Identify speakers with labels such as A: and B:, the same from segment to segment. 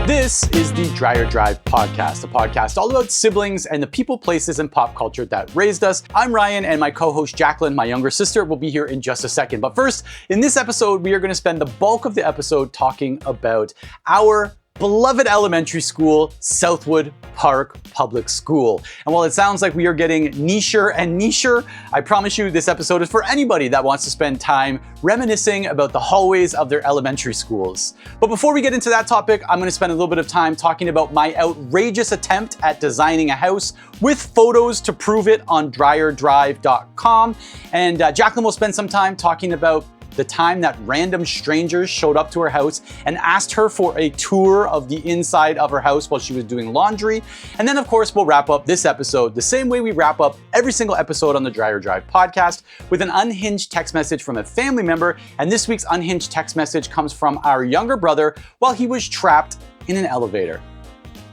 A: This is the Dreyer Drive podcast, a podcast all about siblings and the people, places, and pop culture that raised us. I'm Ryan, and my co-host Jacqueline, my younger sister, will be here in just a second. But first, in this episode, we are going to spend the bulk of the episode talking about our beloved elementary school, Southwood Park Public School. And while it sounds like we are getting nicher and nicher, I promise you this episode is for anybody that wants to spend time reminiscing about the hallways of their elementary schools. But before we get into that topic, I'm going to spend a little bit of time talking about my outrageous attempt at designing a house with photos to prove it on DreyerDrive.com. And Jacqueline will spend some time talking about the time that random strangers showed up to her house and asked her for a tour of the inside of her house while she was doing laundry. And then, of course, we'll wrap up this episode the same way we wrap up every single episode on the Dreyer Drive podcast, with an unhinged text message from a family member. And this week's unhinged text message comes from our younger brother while he was trapped in an elevator.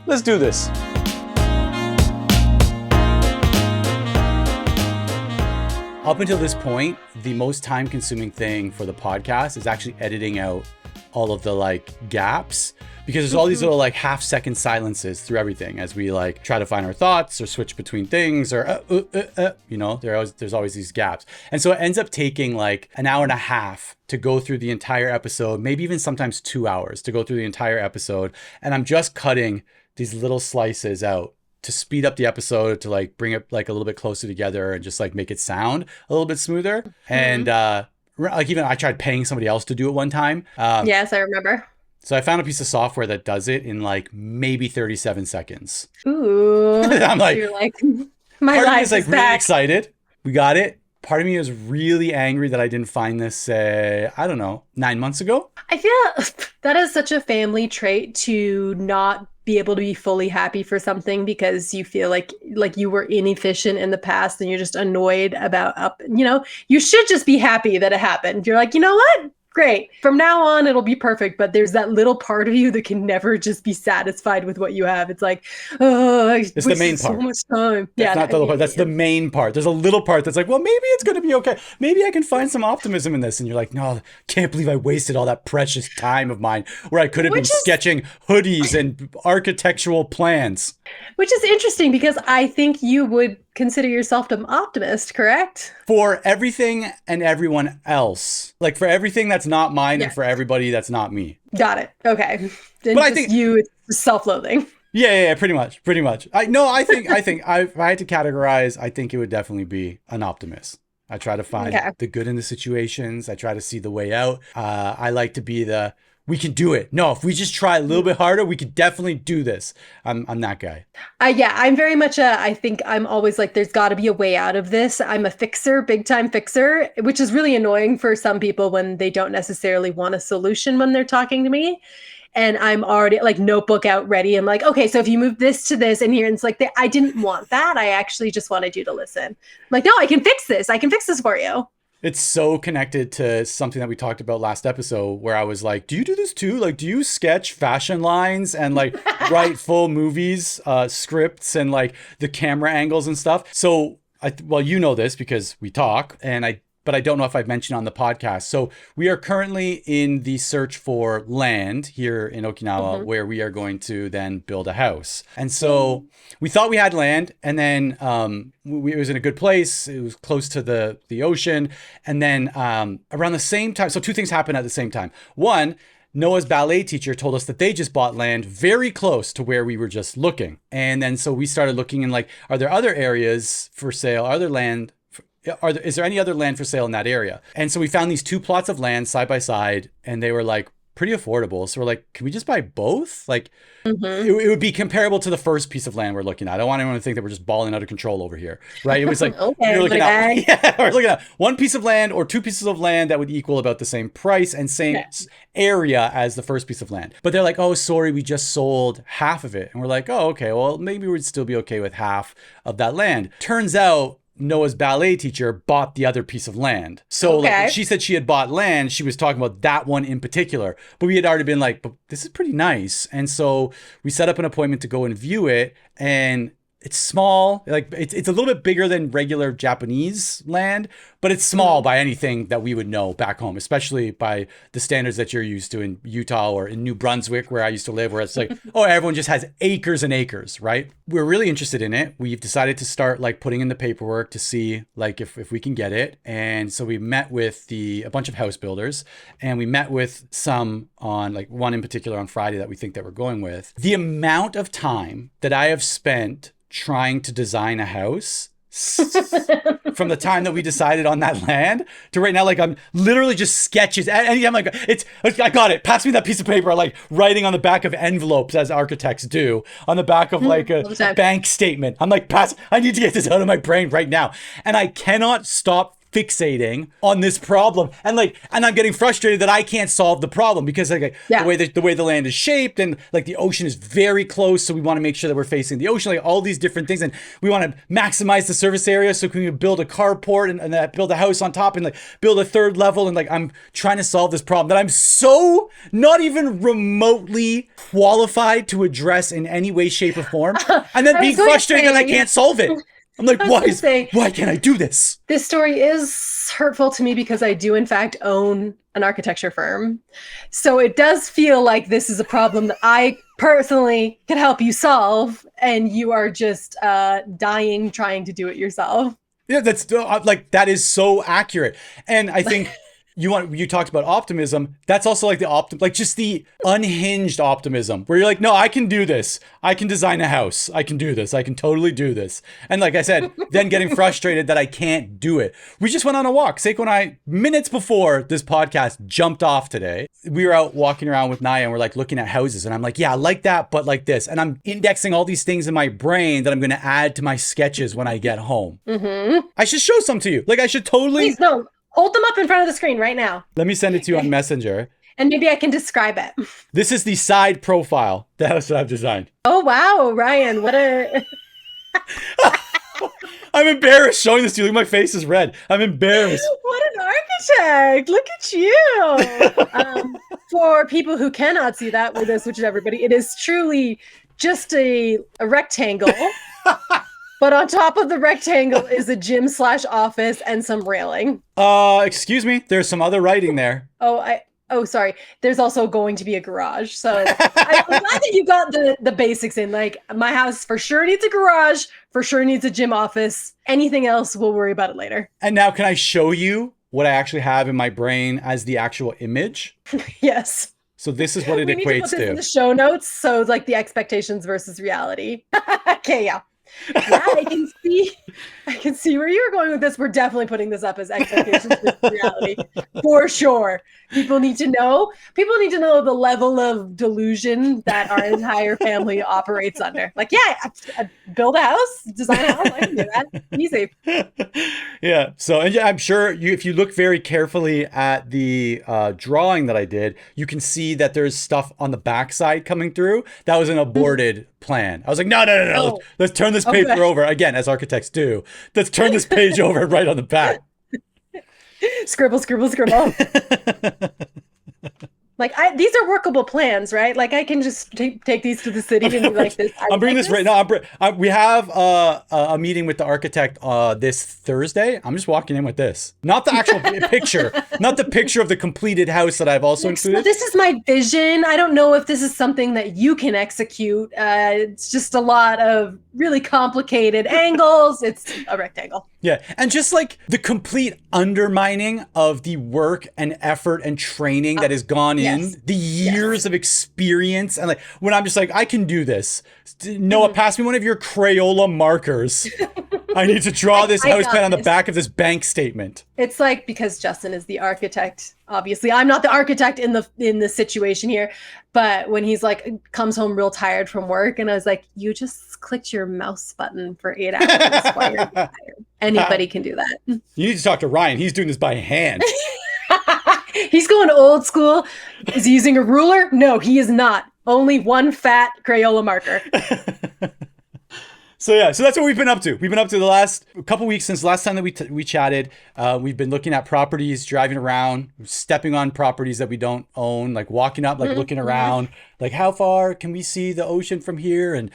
A: Let's do this. Up until this point, the most time-consuming thing for the podcast is actually editing out all of the gaps, because there's all these little half-second silences through everything as we try to find our thoughts or switch between things or there's always these gaps. And so it ends up taking an hour and a half to go through the entire episode, maybe even sometimes 2 hours to go through the entire episode. And I'm just cutting these little slices out to speed up the episode, to bring it a little bit closer together and just make it sound a little bit smoother. Mm-hmm. And even I tried paying somebody else to do it one time.
B: Yes, I remember.
A: So I found a piece of software that does it in maybe 37 seconds.
B: Ooh.
A: I'm
B: you're my life is
A: really excited. We got it. Part of me is really angry that I didn't find this, 9 months ago.
B: I feel that is such a family trait to not be able to be fully happy for something because you feel like you were inefficient in the past and you're just annoyed about you should just be happy that it happened. You're like, you know what? Great. From now on, it'll be perfect. But there's that little part of you that can never just be satisfied with what you have. It's
A: it's the main part.
B: So much time.
A: That's not the little part. That's the main part. There's a little part that's well, maybe it's going to be okay. Maybe I can find some optimism in this. And you're like, no, can't believe I wasted all that precious time of mine where I could have been sketching hoodies and architectural plans.
B: Which is interesting because I think you would consider yourself an optimist, correct?
A: For everything and everyone else. For everything that's not mine and for everybody that's not me.
B: Got it. Okay. Then
A: but I think
B: it's self-loathing.
A: Yeah, pretty much. I think if I had to categorize, I think it would definitely be an optimist. I try to find the good in the situations. I try to see the way out. I like to be we can do it. No, if we just try a little bit harder, we could definitely do this. I'm that guy.
B: I'm very much I think I'm always there's got to be a way out of this. I'm a fixer, big time fixer, which is really annoying for some people when they don't necessarily want a solution when they're talking to me. And I'm already notebook out ready. I'm okay, so if you move this to this and here, and it's I didn't want that. I actually just wanted you to listen. I'm no, I can fix this. I can fix this for you.
A: It's so connected to something that we talked about last episode where I was do you do this too? Do you sketch fashion lines and write full movies, scripts and the camera angles and stuff? So, you know this because we talk but I don't know if I've mentioned on the podcast. So we are currently in the search for land here in Okinawa where we are going to then build a house. And so we thought we had land, and then it was in a good place. It was close to the ocean. And then around the same time, so two things happened at the same time. One, Noah's ballet teacher told us that they just bought land very close to where we were just looking. And then so we started looking and are there other areas for sale? Is there any other land for sale in that area? And so we found these two plots of land side by side, and they were pretty affordable. So we're can we just buy both? It would be comparable to the first piece of land we're looking at. I don't want anyone to think that we're just balling out of control over here, right? It was
B: okay,
A: we're looking at one piece of land or two pieces of land that would equal about the same price and same area as the first piece of land. But they're oh, sorry, we just sold half of it. And we're oh, okay, well, maybe we'd still be okay with half of that land. Turns out Noah's ballet teacher bought the other piece of land. So she said she had bought land. She was talking about that one in particular, but we had already been but this is pretty nice. And so we set up an appointment to go and view it. And it's small, it's a little bit bigger than regular Japanese land, but it's small by anything that we would know back home, especially by the standards that you're used to in Utah or in New Brunswick, where I used to live, where it's like, oh, everyone just has acres and acres, right? We're really interested in it. We've decided to start like putting in the paperwork to see like if we can get it. And so we met with a bunch of house builders, and we met with some on like one in particular on Friday that we think that we're going with. The amount of time that I have spent trying to design a house from the time that we decided on that land to right now, like I'm literally just sketches. And I'm like, I got it. Pass me that piece of paper. I'm like writing on the back of envelopes, as architects do, on the back of like a bank statement. I'm like, I need to get this out of my brain right now. And I cannot stop fixating on this problem, and I'm getting frustrated that I can't solve the problem because the way the land is shaped, and like the ocean is very close, so we want to make sure that we're facing the ocean, like all these different things, and we want to maximize the surface area so we can build a carport and build a house on top and like build a third level, and like I'm trying to solve this problem that I'm so not even remotely qualified to address in any way, shape, or form, and then being frustrated that I can't solve it. I'm like, why can't I do this?
B: This story is hurtful to me because I do, in fact, own an architecture firm. So it does feel like this is a problem that I personally can help you solve, and you are just dying trying to do it yourself.
A: Yeah, that's like, that is so accurate. And I think you talked about optimism. That's also like like just the unhinged optimism where you're like, no, I can do this. I can design a house. I can do this. I can totally do this. And like I said, then getting frustrated that I can't do it. We just went on a walk. Seiko and I, minutes before this podcast jumped off today, we were out walking around with Naya, and we're like looking at houses, and I'm like, yeah, I like that, but like this. And I'm indexing all these things in my brain that I'm going to add to my sketches when I get home. Mm-hmm. I should show some to you. Like I should totally...
B: Please, no. Hold them up in front of the screen right now.
A: Let me send it to you on Messenger.
B: And maybe I can describe it.
A: This is the side profile, the house that I've designed.
B: Oh, wow, Ryan, what a...
A: I'm embarrassed showing this to you. Look, my face is red. I'm embarrassed.
B: What an architect. Look at you. For people who cannot see that with us, which is everybody, it is truly just a rectangle. But on top of the rectangle is a gym/office and some railing.
A: Excuse me. There's some other writing there.
B: Oh, sorry. There's also going to be a garage. So I'm glad that you got the basics in. Like, my house for sure needs a garage, for sure needs a gym office. Anything else, we'll worry about it later.
A: And now can I show you what I actually have in my brain as the actual image?
B: Yes.
A: So this is what it
B: we
A: equates
B: need to put this
A: to.
B: In the show notes. So like the expectations versus reality. Okay, yeah. Yeah, I can see where you're going with this. We're definitely putting this up as expectations versus reality for sure. People need to know the level of delusion that our entire family operates under. Like, yeah, I build a house, design a house, I can do that. Easy.
A: Yeah. So, and yeah, I'm sure if you look very carefully at the drawing that I did, you can see that there's stuff on the backside coming through. That was an aborted plan. I was like, no.
B: Oh.
A: Let's turn this paper over again, as architects do. Let's turn this page over right on the back.
B: Scribble. Like, these are workable plans, right? Like, I can just take these to the city and be like this.
A: I'm bringing this right now. We have a meeting with the architect this Thursday. I'm just walking in with this. Not the actual picture. Not the picture of the completed house that I've also included.
B: So this is my vision. I don't know if this is something that you can execute. It's just a lot of really complicated angles. It's a rectangle.
A: Yeah. And just like the complete undermining of the work and effort and training that has gone in, the years of experience. And like, when I'm just like, I can do this. Noah, pass me one of your Crayola markers. I need to draw this house plan on the back of this bank statement.
B: It's like, because Justin is the architect, obviously I'm not the architect in the situation here, but when he's like, comes home real tired from work, and I was like, you just clicked your mouse button for 8 hours while you're tired. Anybody can do that.
A: You need to talk to Ryan. He's doing this by hand.
B: He's going old school. Is he using a ruler? No, he is not. Only one fat Crayola marker.
A: So yeah, so that's what we've been up to. We've been up to the last couple weeks since last time that we chatted. We've been looking at properties, driving around, stepping on properties that we don't own, like walking up, like looking around, like how far can we see the ocean from here? And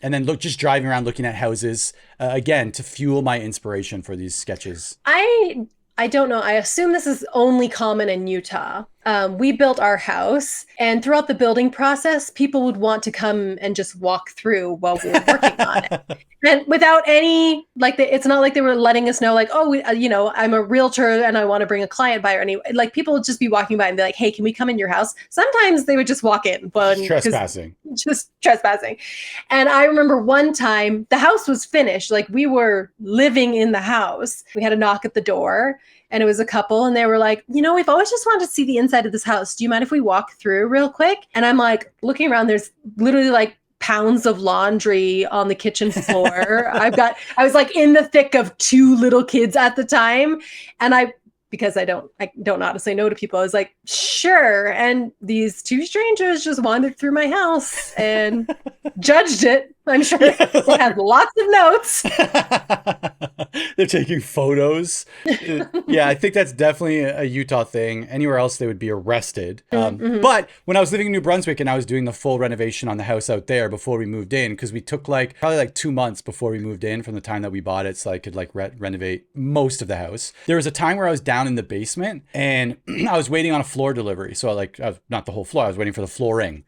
A: and then just driving around looking at houses, again, to fuel my inspiration for these sketches.
B: I don't know. I assume this is only common in Utah. We built our house, and throughout the building process, people would want to come and just walk through while we were working on it. And without any, it's not like they were letting us know, I'm a realtor and I want to bring a client by, or any, people would just be walking by and be like, hey, can we come in your house? Sometimes they would just walk in. But just trespassing. And I remember one time the house was finished. We were living in the house. We had a knock at the door. And it was a couple, and they were like, we've always just wanted to see the inside of this house. Do you mind if we walk through real quick? And I'm looking around, there's literally pounds of laundry on the kitchen floor. I was in the thick of 2 little kids at the time. And because I don't know how to say no to people, I was like, sure. And these 2 strangers just wandered through my house and judged it. I'm sure it has lots of notes.
A: They're taking photos. Yeah, I think that's definitely a Utah thing. Anywhere else, they would be arrested. But when I was living in New Brunswick and I was doing the full renovation on the house out there before we moved in, because we took probably 2 months before we moved in from the time that we bought it, so I could renovate most of the house. There was a time where I was down in the basement and I was waiting on a floor delivery. So I was, not the whole floor, I was waiting for the flooring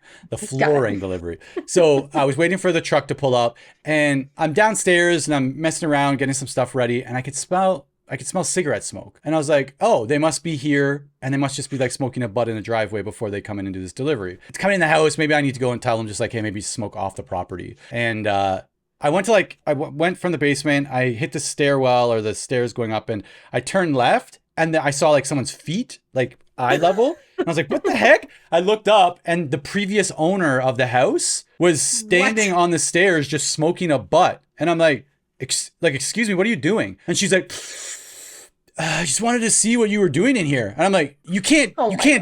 A: delivery. So I was waiting for the truck to pull up, and I'm downstairs and I'm messing around getting some stuff ready, and I could smell cigarette smoke. And I was like, oh, they must be here, and they must just be smoking a butt in the driveway before they come in and do this delivery. It's coming in the house. Maybe I need to go and tell them hey, maybe smoke off the property. And I went went from the basement, I hit the stairwell or the stairs going up, and I turned left, and I saw someone's feet, eye level. And I was like, what the heck? I looked up, and the previous owner of the house was standing on the stairs just smoking a butt. And I'm like, excuse me, what are you doing? And she's like, I just wanted to see what you were doing in here. And I'm like, you can't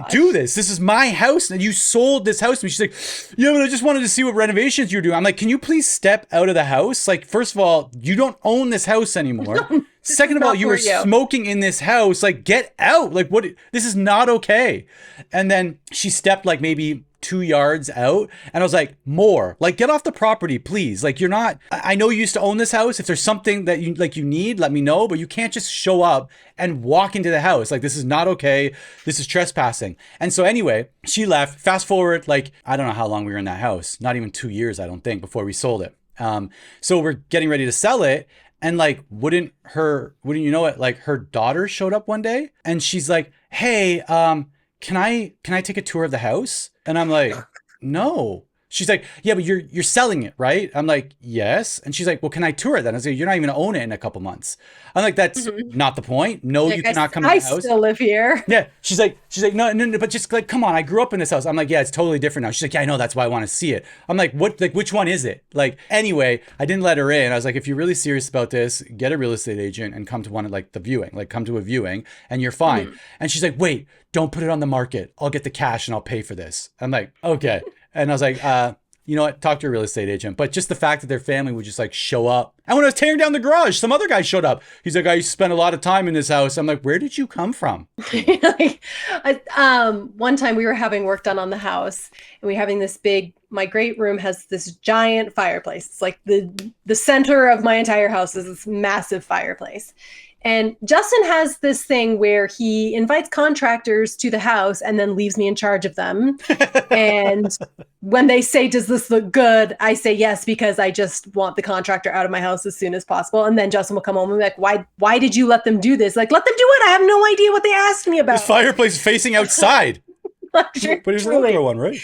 A: do this. This is my house, and you sold this house to me. She's like, yeah, but I just wanted to see what renovations you're doing. I'm like, can you please step out of the house? First of all, you don't own this house anymore. Second of all, you were smoking in this house. Get out. What? This is not okay. And then she stepped maybe 2 yards out, and I was like, more. Get off the property, please. You're not, I know you used to own this house. If there's something that you need, let me know, but you can't just show up and walk into the house. This is not okay. This is trespassing. And so anyway, she left. Fast forward, I don't know how long we were in that house. Not even 2 years, I don't think, before we sold it. So we're getting ready to sell it. And wouldn't you know it, her daughter showed up one day, and she's like, hey, can I take a tour of the house? And I'm like, no. She's like, yeah, but you're selling it, right? I'm like, yes. And she's like, well, can I tour it then? I was like, you're not even gonna own it in a couple months. I'm like, that's not the point. No, you cannot come in the house. I
B: still live here.
A: Yeah. She's like, no, but just come on. I grew up in this house. I'm like, yeah, it's totally different now. She's like, yeah, I know. That's why I want to see it. I'm like, what? Which one is it? Anyway, I didn't let her in. I was like, if you're really serious about this, get a real estate agent and come to one of the viewing. Come to a viewing, and you're fine. And she's like, wait, don't put it on the market. I'll get the cash and I'll pay for this. I'm like, okay. And I was like, you know what? Talk to a real estate agent. But just the fact that their family would just show up. And when I was tearing down the garage, some other guy showed up. He's like, I spent a lot of time in this house. I'm like, where did you come from?
B: One time we were having work done on the house, and we were having this my great room has this giant fireplace. It's the center of my entire house is this massive fireplace. And Justin has this thing where he invites contractors to the house and then leaves me in charge of them. And when they say, does this look good? I say yes, because I just want the contractor out of my house as soon as possible. And then Justin will come home and be like, why did you let them do this? Let them do it. I have no idea what they asked me about.
A: This fireplace is facing outside. But here's another one, right?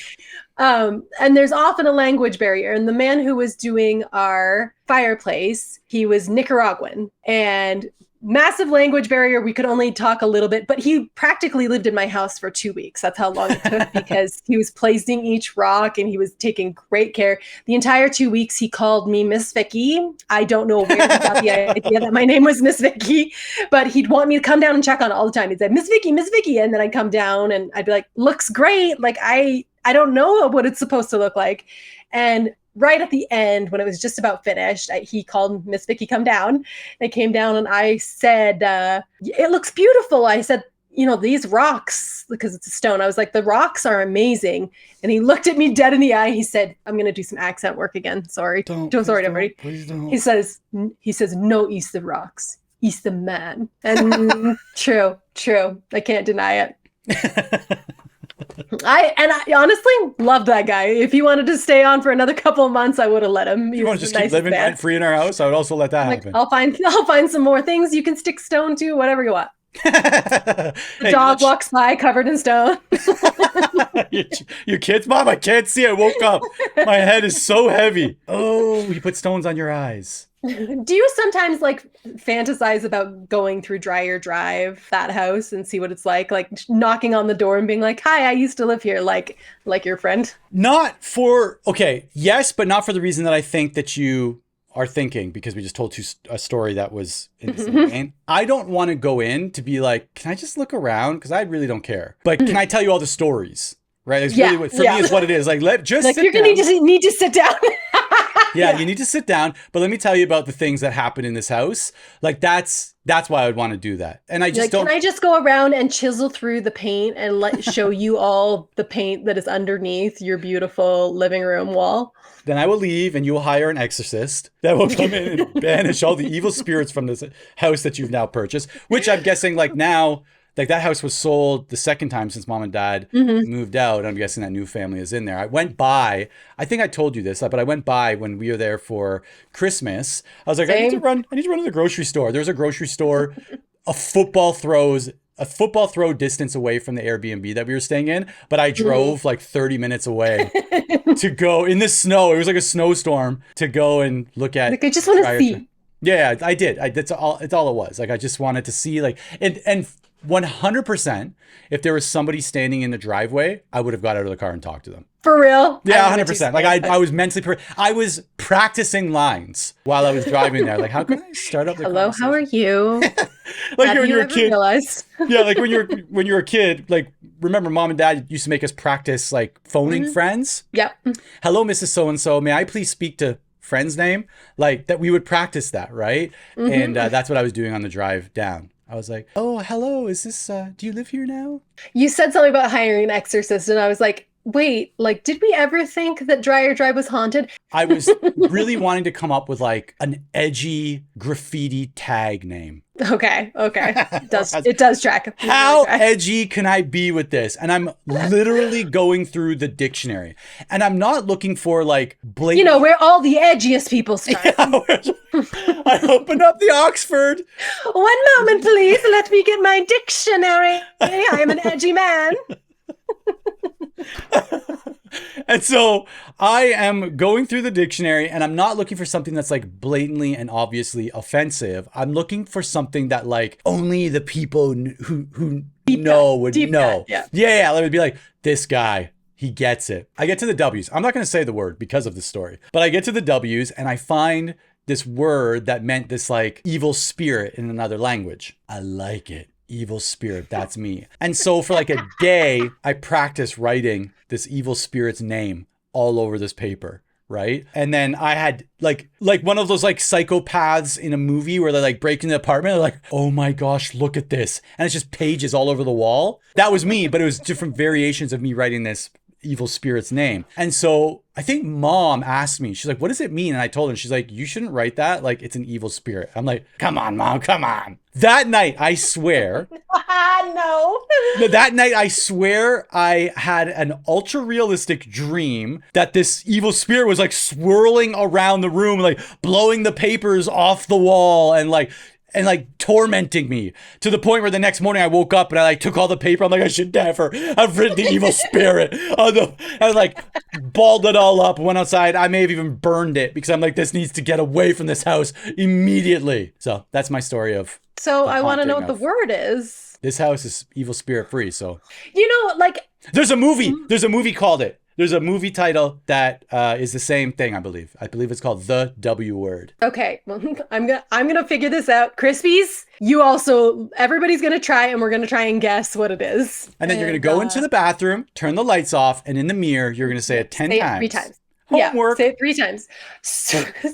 B: And there's often a language barrier. And the man who was doing our fireplace, he was Nicaraguan, and massive language barrier. We could only talk a little bit, but he practically lived in my house for 2 weeks. That's how long it took, because he was placing each rock and he was taking great care. The entire 2 weeks, he called me Miss Vicky. I don't know where he got the idea that my name was Miss Vicky, but he'd want me to come down and check on it all the time. He'd say, Miss Vicky, Miss Vicky. And then I'd come down and I'd be like, looks great. I don't know what it's supposed to look like. And right at the end, when it was just about finished, he called Miss Vicky, come down. I came down and I said, it looks beautiful. I said, these rocks, because it's a stone. I was like, the rocks are amazing. And he looked at me dead in the eye. He said, I'm going to do some accent work again. Sorry. Sorry, everybody.
C: Please don't.
B: He says, no, east the rocks, east the man. And true. I can't deny it. I honestly loved that guy. If he wanted to stay on for another couple of months, I would have let him.
C: You want to just keep living rent free in our house? I would also let that happen.
B: I'll find some more things you can stick stone to, whatever you want. The dog walks by covered in stone.
C: Your kids, Mom, I can't see. I woke up. My head is so heavy. Oh, you put stones on your eyes.
B: Do you sometimes like fantasize about going through Dreyer Drive, that house, and see what it's like knocking on the door and being like, hi, I used to live here, like your friend?
C: Yes, but not for the reason that I think that you are thinking, because we just told you a story that was in the same vein. I don't want to go in to be like, can I just look around? Because I really don't care. But can I tell you all the stories? Right? It's really what, for me, is what it is. Like, sit down.
B: You're going to need to sit down.
C: Yeah, you need to sit down. But let me tell you about the things that happen in this house. Like, that's why I would want to do that. And I just don't.
B: Can I just go around and chisel through the paint and show you all the paint that is underneath your beautiful living room wall?
C: Then I will leave and you will hire an exorcist that will come in and banish all the evil spirits from this house that you've now purchased, which I'm guessing now, that house was sold the second time since Mom and Dad moved out. I'm guessing that new family is in there. I went by, I think I told you this, but I went by when we were there for Christmas. I was like, I need to run to the grocery store. There's a grocery store, a football throw distance away from the Airbnb that we were staying in, but I drove 30 minutes away to go in the snow. It was like a snowstorm to go and look at.
B: I just want to see.
C: Yeah, I did. It's all it was. I just wanted to see and 100%, if there was somebody standing in the driveway, I would have got out of the car and talked to them.
B: For real?
C: Yeah, 100%. I was mentally, I was practicing lines while I was driving there. Like, how can I start up the
B: Hello, how are you?
C: When you're a kid.
B: Realized?
C: Yeah, like when you're a kid, remember Mom and Dad used to make us practice phoning friends?
B: Yep.
C: Hello, Mrs. So-and-so. May I please speak to friend's name? That we would practice that, right? And that's what I was doing on the drive down. I was like, oh, hello, is this, do you live here now? You
B: said something about hiring an exorcist, and I was like, wait, did we ever think that Dreyer Drive was haunted?
C: I was really wanting to come up with an edgy graffiti tag name.
B: Okay. It does track.
C: How edgy can I be with this? And I'm literally going through the dictionary. And I'm not looking for blatant...
B: where all the edgiest people start.
C: Yeah, I opened up the Oxford.
B: 1 moment, please. Let me get my dictionary. I am an edgy man.
C: And so I am going through the dictionary, and I'm not looking for something that's blatantly and obviously offensive. I'm looking for something that only the people who know would know. Yeah. Let me be like, this guy, he gets it. I get to the W's. I'm not going to say the word because of the story, but I get to the W's and I find this word that meant this evil spirit in another language. I like it. Evil spirit, that's me. And so for a day, I practiced writing this evil spirit's name all over this paper, right? And then I had like one of those psychopaths in a movie where they're breaking the apartment. They're like, oh my gosh, look at this. And it's just pages all over the wall. That was me, but it was different variations of me writing this evil spirit's name. And so I think Mom asked me, she's like, what does it mean? And I told her, she's like, you shouldn't write that. It's an evil spirit. I'm like, come on, Mom, come on. That night, I swear.
B: No,
C: that night, I swear I had an ultra realistic dream that this evil spirit was swirling around the room, blowing the papers off the wall and tormenting me to the point where the next morning I woke up and I took all the paper. I'm like, I should never have written the evil spirit. I balled it all up, went outside. I may have even burned it because I'm like, this needs to get away from this house immediately. So that's my story of.
B: So I want to know what the word is.
C: This house is evil spirit free. So,
B: there's
C: a movie called it. There's a movie title that is the same thing, I believe. I believe it's called The W Word.
B: Okay, well, I'm gonna figure this out. Crispies, everybody's gonna try, and we're gonna try and guess what it is.
C: And then you're gonna go into the bathroom, turn the lights off, and in the mirror, you're gonna say it 10 times.
B: 3 times.
C: Homework.
B: Yeah, say it 3 times.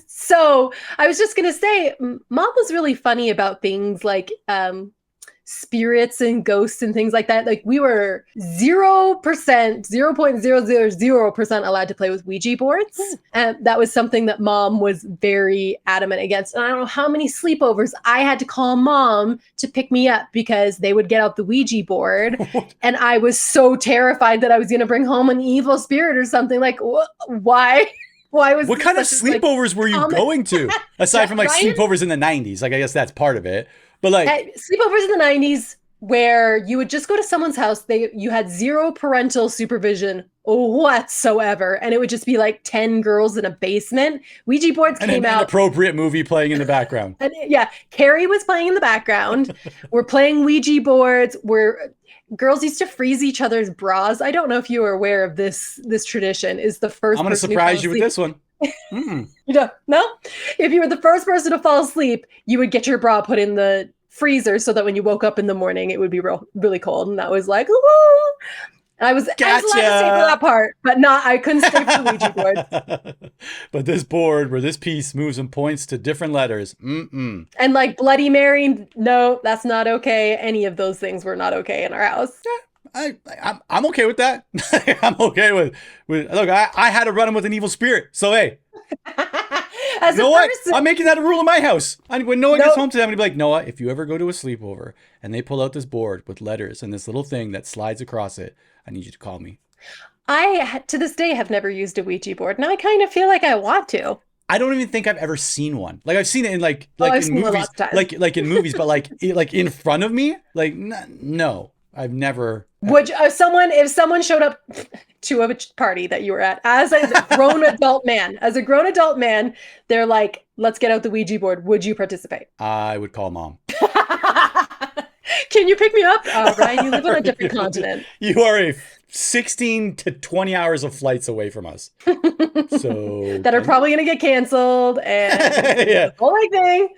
B: So I was just gonna say, Mom was really funny about things spirits and ghosts and things like that. Like we were 0%, 0.000% allowed to play with Ouija boards. And that was something that mom was very adamant against. And I don't know how many sleepovers I had to call mom to pick me up because they would get out the Ouija board. And I was so terrified that I was going to bring home an evil spirit or something. Like, why?
C: What kind of sleepovers were you going to? Aside from like
B: Ryan?
C: sleepovers in the 90s. Like, I guess that's part of it. But like
B: sleepovers in the 90s where you would just go to someone's house. You had zero parental supervision whatsoever. And it would just be like 10 girls in a basement. Ouija boards came out.
C: An appropriate movie playing in the background.
B: And yeah, Carrie was playing in the background. We're playing Ouija boards. Girls used to freeze each other's bras. I don't know if you were aware of this tradition. Is the first
C: I'm going to surprise you with this one.
B: You know, no? If you were the first person to fall asleep, you would get your bra put in the freezer so that when you woke up in the morning, it would be really cold. And that was like, woo! I was allowed to stay for that part, but I couldn't stay for the Ouija board.
C: But this board where this piece moves and points to different letters. And
B: like Bloody Mary, no, that's not okay. Any of those things were not okay in our house.
C: I'm okay with that. I'm okay with look, I had to run him with an evil spirit. So hey.
B: As
C: you know what? I'm making that a rule in my house. When Noah gets home today, I'm going to be like, Noah, if you ever go to a sleepover and they pull out this board with letters and this little thing that slides across it, I need you to call me.
B: I, to this day, have never used a Ouija board, and I kind of feel like I want to.
C: I don't even think I've ever seen one. Like I've seen it in like in movies, like in movies, but like in front of me, like no, I've never.
B: Would if someone showed up to a party that you were at as a grown adult man, they're like, let's get out the Ouija board. Would you participate?
C: I would call mom.
B: Can you pick me up? Ryan, you live on a different continent.
C: You are 16 to 20 hours of flights away from us. So
B: that are probably going to get canceled and
C: yeah.
B: the whole thing.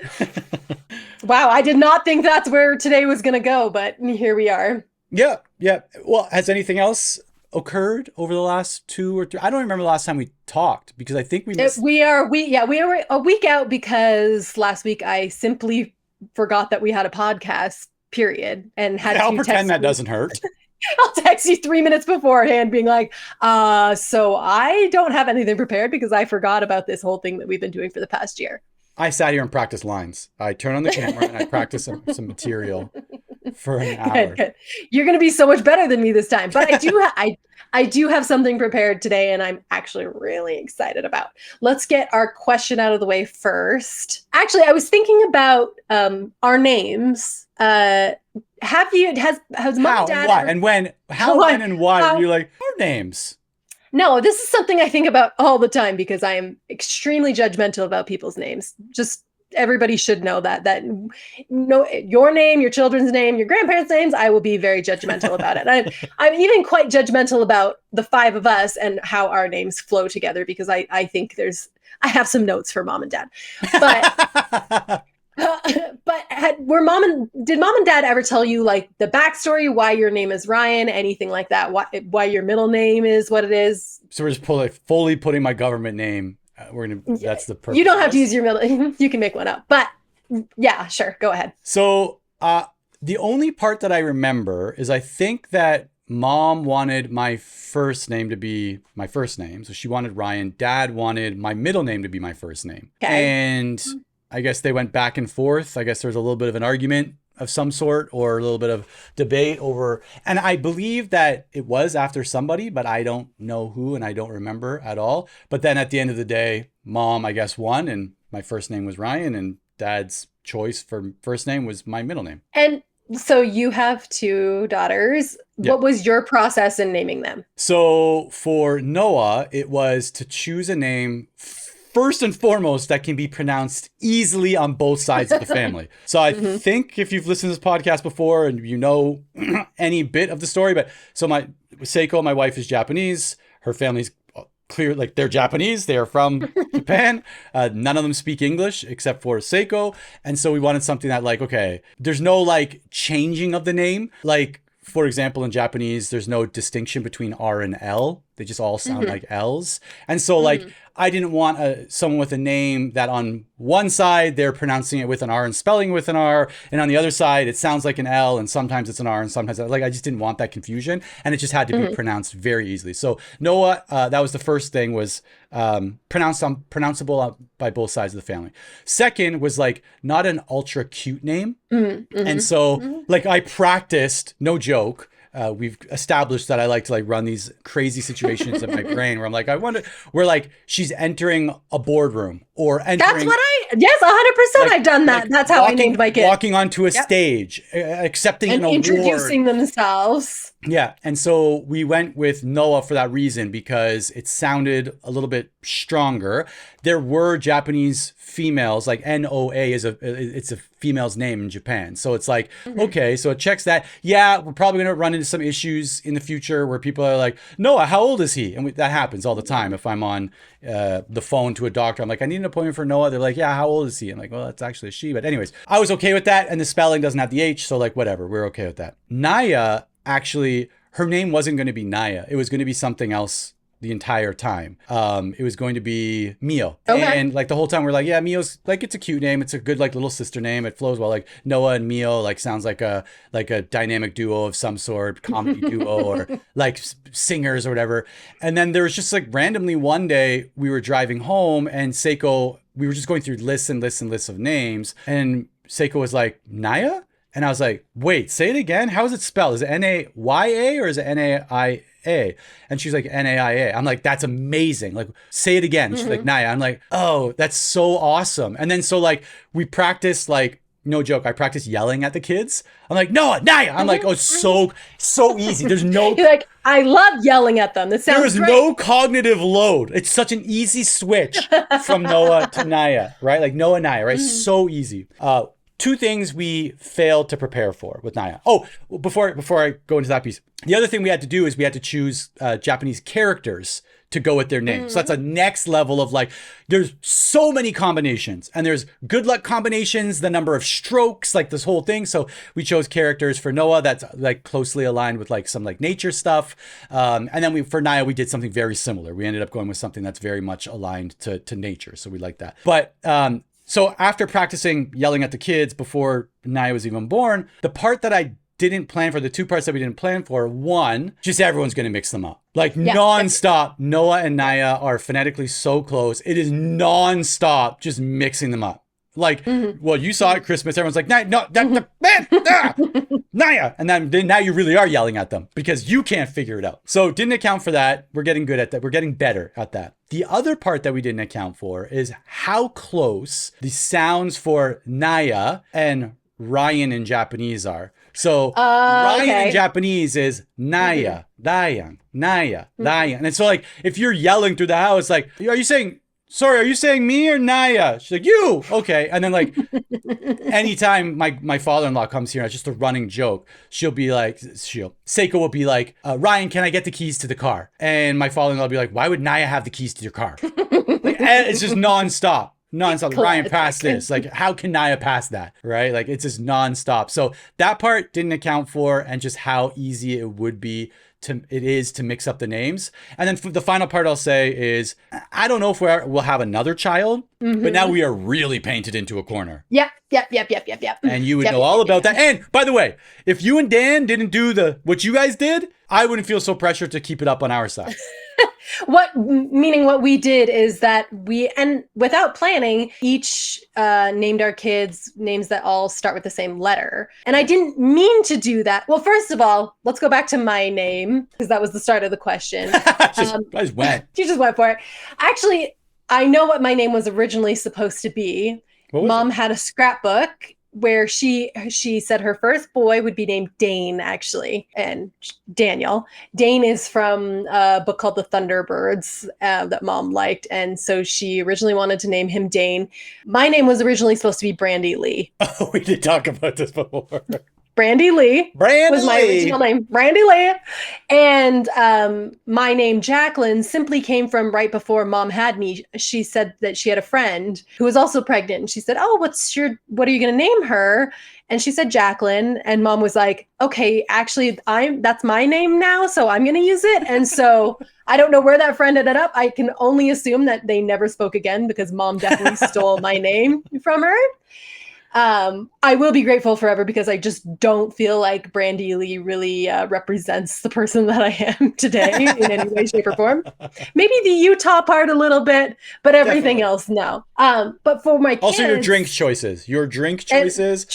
B: Wow, I did not think that's where today was going to go, but here we are.
C: Yeah. Well, has anything else occurred over the last 2 or 3? I don't remember the last time we talked because I think
B: we are a week out because last week I simply forgot that we had a podcast. Period. And
C: I'll pretend that doesn't hurt.
B: I'll text you 3 minutes beforehand being like, so I don't have anything prepared because I forgot about this whole thing that we've been doing for the past year.
C: I sat here and practiced lines. I turn on the camera and I practice some material for an hour.
B: Good. You're going to be so much better than me this time. But I do have something prepared today and I'm actually really excited about. Let's get our question out of the way first. Actually, I was thinking about our names. Has mom and dad
C: and when were you like our names?
B: No, this is something I think about all the time because I am extremely judgmental about people's names. Just everybody should know that your name, your children's name, your grandparents' names, I will be very judgmental about it. I'm even quite judgmental about the 5 of us and how our names flow together because I think I have some notes for mom and dad. But did mom and dad ever tell you like the backstory, why your name is Ryan, anything like that? Why your middle name is what it is? So
C: we're just fully putting my government name. That's the purpose.
B: You don't have to use your middle. You can make one up, but yeah, sure. Go ahead.
C: So the only part that I remember is I think that mom wanted my first name to be my first name. So she wanted Ryan. Dad wanted my middle name to be my first name. Okay. And I guess they went back and forth. I guess there was a little bit of an argument of some sort or a little bit of debate over, and I believe that it was after somebody, but I don't know who and I don't remember at all. But then at the end of the day, mom, I guess, won and my first name was Ryan and dad's choice for first name was my middle name.
B: And so you have 2 daughters. Yeah. What was your process in naming them?
C: So for Noah, it was to choose a name first and foremost that can be pronounced easily on both sides of the family. So I think if you've listened to this podcast before and you know any bit of the story, but so Seiko, my wife, is Japanese. Her family's clear, like they're Japanese. They are from Japan. None of them speak English except for Seiko. And so we wanted something that like, okay, there's no like changing of the name. Like, for example, in Japanese, there's no distinction between R and L. They just all sound like L's. And so like, I didn't want someone with a name that on one side, they're pronouncing it with an R and spelling with an R. And on the other side, it sounds like an L and sometimes it's an R and sometimes like, I just didn't want that confusion. And it just had to be pronounced very easily. So Noah, that was the first thing, was pronounceable by both sides of the family. Second was like not an ultra cute name. And so like I practiced, no joke. We've established that I like to like run these crazy situations in my brain where I'm like, I wonder, where like she's entering a boardroom or entering.
B: That's what yes, 100%.
C: Like,
B: I've done that.
C: like
B: That's how I named my kid.
C: Walking onto a stage, accepting
B: and
C: an award.
B: introducing themselves.
C: Yeah. And so we went with Noah for that reason, because it sounded a little bit stronger. There were Japanese females, like N-O-A it's a female's name in Japan. So it's like, okay, so it checks that. Yeah, we're probably going to run into some issues in the future where people are like, Noah, how old is he? And that happens all the time. If I'm on the phone to a doctor, I'm like, I need an appointment for Noah. They're like, yeah, how old is he? I'm like, well, that's actually a she. But anyways, I was okay with that. And the spelling doesn't have the H. So like, whatever, we're okay with that. Naya, actually, her name wasn't going to be Naya. It was going to be something else the entire time. It was going to be Mio. Okay. And like the whole time we're like, yeah, Mio's like, it's a cute name. It's a good like little sister name. It flows well. Like Noah and Mio like sounds like a dynamic duo of some sort, comedy duo or like singers or whatever. And then there was just like randomly one day we were driving home and Seiko, we were just going through lists and lists and lists of names. And Seiko was like, Naya? And I was like, wait, say it again. How is it spelled? Is it N-A-Y-A or is it N-A-I-A? And she's like, N-A-I-A. I'm like, that's amazing. Like, say it again. And she's like, Naya. I'm like, oh, that's so awesome. And then so like we practiced, like, no joke, I practiced yelling at the kids. I'm like, Noah, Naya. I'm like, oh, so easy. There's no.
B: You're like, I love yelling at them. This sounds
C: There's
B: great.
C: no cognitive load. It's such an easy switch from Noah to Naya, right? Like Noah, Naya, right? So easy. Two things we failed to prepare for with Naya. Oh, before I go into that piece, the other thing we had to do is we had to choose Japanese characters to go with their names. So that's a next level of like, there's so many combinations and there's good luck combinations, the number of strokes, like this whole thing. So we chose characters for Noah that's like closely aligned with like some like nature stuff. And then for Naya, we did something very similar. We ended up going with something that's very much aligned to nature. So we like that. But so after practicing yelling at the kids before Naya was even born, the part that I didn't plan for, the two parts that we didn't plan for, one, just everyone's going to mix them up. Like nonstop, Noah and Naya are phonetically so close. It is nonstop just mixing them up. Like, well, you saw it at Christmas. Everyone's like, Naya. And then now you really are yelling at them because you can't figure it out. So didn't account for that. We're getting good at that. We're getting better at that. The other part that we didn't account for is how close the sounds for Naya and Ryan in Japanese are. So Ryan in Japanese is Naya, Dayan, Naya, Dayan. And so like, if you're yelling through the house, like, are you saying me or Naya? She's like, you. Okay. And then like, anytime my father-in-law comes here, it's just a running joke. She'll be like, Seiko will be like, Ryan, can I get the keys to the car? And my father-in-law will be like, why would Naya have the keys to your car? Like, it's just nonstop. Like, Ryan passed this. Like, how can Naya pass that? Right? Like, it's just nonstop. So that part didn't account for, and just how easy it would be to mix up the names. And then the final part I'll say is, I don't know if we'll have another child, but now we are really painted into a corner.
B: Yep.
C: And you would know all about that. And by the way, if you and Dan didn't do what you guys did, I wouldn't feel so pressured to keep it up on our side.
B: What we did is that and without planning, each named our kids names that all start with the same letter. And I didn't mean to do that. Well, first of all, let's go back to my name, because that was the start of the question.
C: I just went.
B: You just went for it. Actually, I know what my name was originally supposed to be. Mom had a scrapbook where she said her first boy would be named Dane, actually, and Daniel. Dane is from a book called The Thunderbirds that Mom liked, and so she originally wanted to name him Dane. My name was originally supposed to be Brandy Lee.
C: Oh, we did talk about this before.
B: Brandy Lee was my original name. Brandy Lee. And my name, Jacqueline, simply came from right before Mom had me. She said that she had a friend who was also pregnant. And she said, oh, what are you going to name her? And she said Jacqueline, and mom was like, okay, actually that's my name now, so I'm going to use it. And so I don't know where that friend ended up. I can only assume that they never spoke again because mom definitely stole my name from her. I will be grateful forever because I just don't feel like Brandy Lee really represents the person that I am today in any way, shape, or form. Maybe the Utah part a little bit, but everything else, no. But for my kids...
C: Also, your drink choices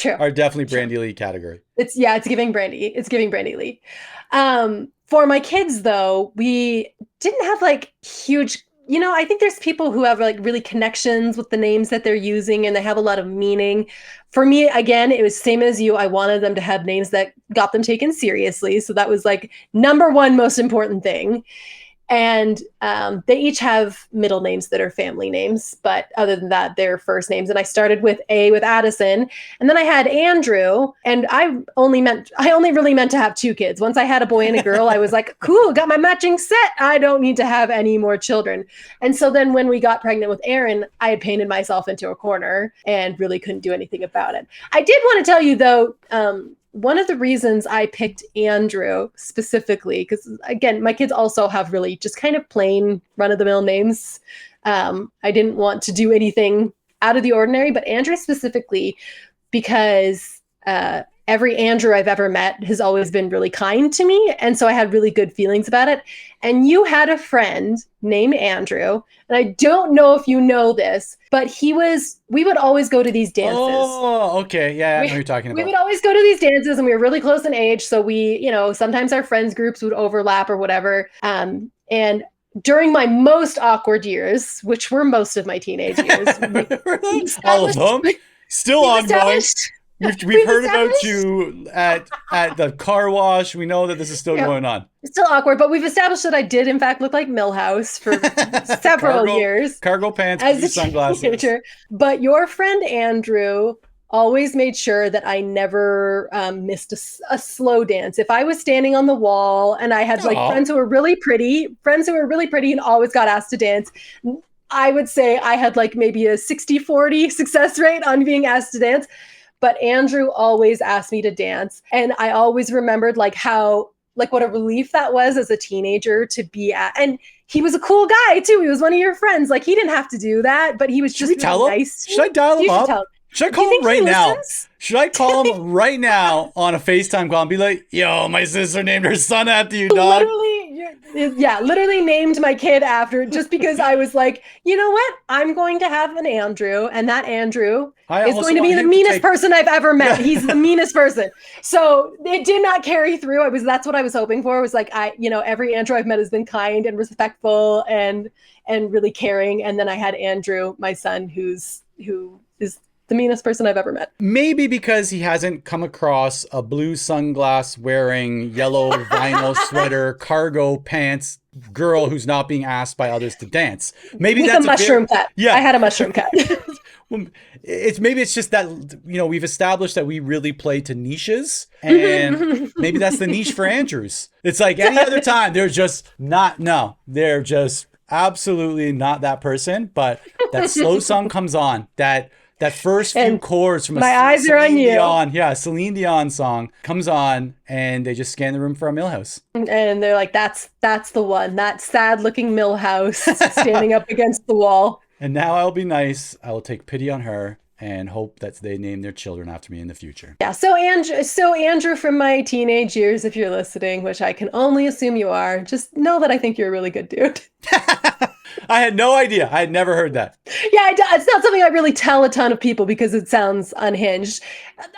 C: are definitely Brandy Lee category.
B: It's giving Brandy. It's giving Brandy Lee. For my kids, though, we didn't have like huge... I think there's people who have like really connections with the names that they're using and they have a lot of meaning. For me, again, it was same as you. I wanted them to have names that got them taken seriously. So that was like number one most important thing. And they each have middle names that are family names. But other than that, they're first names. And I started with Addison. And then I had Andrew. And I only really meant to have 2 kids. Once I had a boy and a girl, I was like, cool, got my matching set. I don't need to have any more children. And so then when we got pregnant with Aaron, I had painted myself into a corner and really couldn't do anything about it. I did want to tell you, though, one of the reasons I picked Andrew specifically, because again, my kids also have really just kind of plain run-of-the-mill names. I didn't want to do anything out of the ordinary, but Andrew specifically, because every Andrew I've ever met has always been really kind to me. And so I had really good feelings about it. And you had a friend named Andrew, and I don't know if you know this, but we would always go to these dances.
C: Oh, okay. Yeah, I know what you're talking about.
B: We would always go to these dances, and we were really close in age. So we, sometimes our friends groups would overlap or whatever. And during my most awkward years, which were most of my teenage years.
C: All of them? Still ongoing. We've heard about you at the car wash. We know that this is still going on.
B: It's still awkward, but we've established that I did, in fact, look like Milhouse for several years.
C: Cargo pants,
B: as a
C: sunglasses.
B: Teenager. But your friend Andrew always made sure that I never missed a slow dance. If I was standing on the wall and I had friends who were really pretty and always got asked to dance, I would say I had like maybe a 60-40 success rate on being asked to dance. But Andrew always asked me to dance. And I always remembered what a relief that was as a teenager to be at. And he was a cool guy too. He was one of your friends. Like he didn't have to do that, but he was just really nice.
C: Should I dial him up? Should I call him right now? Should I call him right now on a FaceTime call and be like, yo, my sister named her son after you, dog?
B: Literally named my kid after, just because I was like, you know what? I'm going to have an Andrew, and that Andrew is going to be the meanest person I've ever met. He's the meanest person. So it did not carry through. That's what I was hoping for. It was like, every Andrew I've met has been kind and respectful and really caring. And then I had Andrew, my son, who is the meanest person I've ever met.
C: Maybe because he hasn't come across a blue sunglass wearing yellow vinyl sweater, cargo pants girl who's not being asked by others to dance. Maybe
B: with
C: that's
B: a mushroom cut. Yeah, I had a mushroom cut.
C: Well, it's just that we've established that we really play to niches, and maybe that's the niche for Andrews. It's like any other time they're just absolutely not that person. But that slow song comes on, that first few chords from Celine Dion song comes on, and they just scan the room for a Milhouse.
B: And they're like, that's the one, that sad looking Milhouse standing up against the wall.
C: And now I'll be nice. I will take pity on her and hope that they name their children after me in the future. Yeah.
B: So Andrew from my teenage years, if you're listening, which I can only assume you are, just know that I think you're a really good dude.
C: I had no idea. I had never heard that.
B: Yeah, it's not something I really tell a ton of people because it sounds unhinged.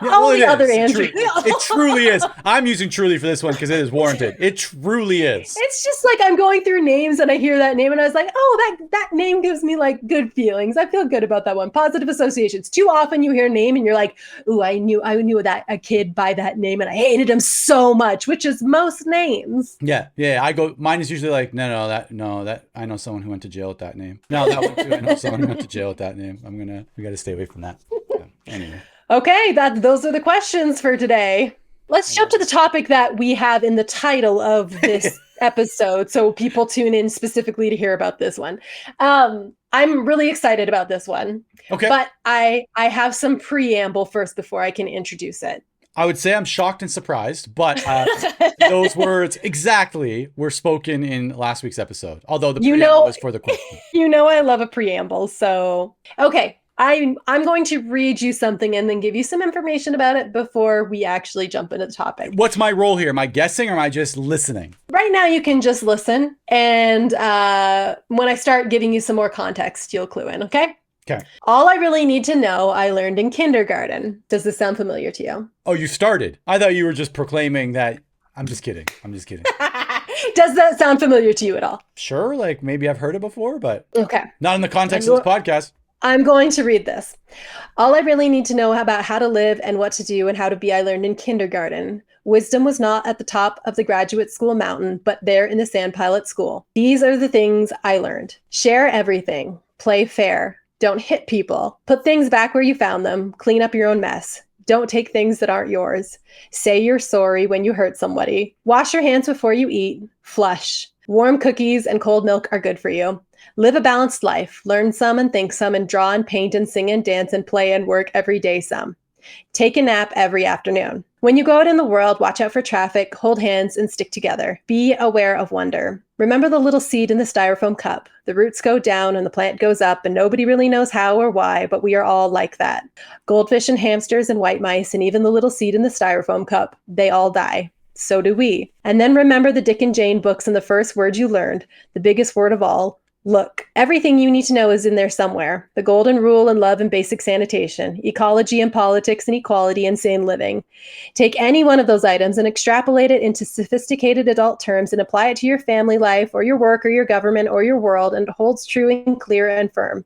B: Other Andrew.
C: It truly is. I'm using truly for this one because it is warranted. It truly is.
B: It's just like I'm going through names and I hear that name and I was like, oh, that name gives me like good feelings. I feel good about that one. Positive associations. Too often you hear a name and you're like, ooh, I knew that a kid by that name and I hated him so much, which is most names.
C: Yeah. Mine is usually like, that I know someone who went to jail with that name. No, that one too. I know someone who went to jail with that name. We got to stay away from that. Yeah. Anyway.
B: Okay, those are the questions for today. Let's jump to the topic that we have in the title of this episode, so people tune in specifically to hear about this one. I'm really excited about this one.
C: Okay.
B: But I have some preamble first before I can introduce it.
C: I would say I'm shocked and surprised, but those words exactly were spoken in last week's episode. Although the preamble was for the question.
B: You know I love a preamble, so okay. I'm going to read you something and then give you some information about it before we actually jump into the topic.
C: What's my role here? Am I guessing or am I just listening?
B: Right now you can just listen, and when I start giving you some more context, you'll clue in, okay?
C: Okay.
B: All I really need to know, I learned in kindergarten. Does this sound familiar to you?
C: Oh, you started. I thought you were just proclaiming that. I'm just kidding.
B: Does that sound familiar to you at all?
C: Sure, like maybe I've heard it before, but
B: okay.
C: Not in the context of this podcast.
B: I'm going to read this. All I really need to know about how to live and what to do and how to be, I learned in kindergarten. Wisdom was not at the top of the graduate school mountain, but there in the sandpile at school. These are the things I learned. Share everything. Play fair. Don't hit people. Put things back where you found them. Clean up your own mess. Don't take things that aren't yours. Say you're sorry when you hurt somebody. Wash your hands before you eat. Flush. Warm cookies and cold milk are good for you. Live a balanced life. Learn some and think some and draw and paint and sing and dance and play and work every day some. Take a nap every afternoon. When you go out in the world, watch out for traffic, hold hands, and stick together. Be aware of wonder. Remember the little seed in the styrofoam cup. The roots go down and the plant goes up, and nobody really knows how or why, but we are all like that. Goldfish and hamsters and white mice, and even the little seed in the styrofoam cup, they all die. So do we. And then remember the Dick and Jane books and the first word you learned, the biggest word of all. Look, everything you need to know is in there somewhere. The golden rule and love and basic sanitation, ecology and politics and equality and sane living. Take any one of those items and extrapolate it into sophisticated adult terms and apply it to your family life or your work or your government or your world, and it holds true and clear and firm.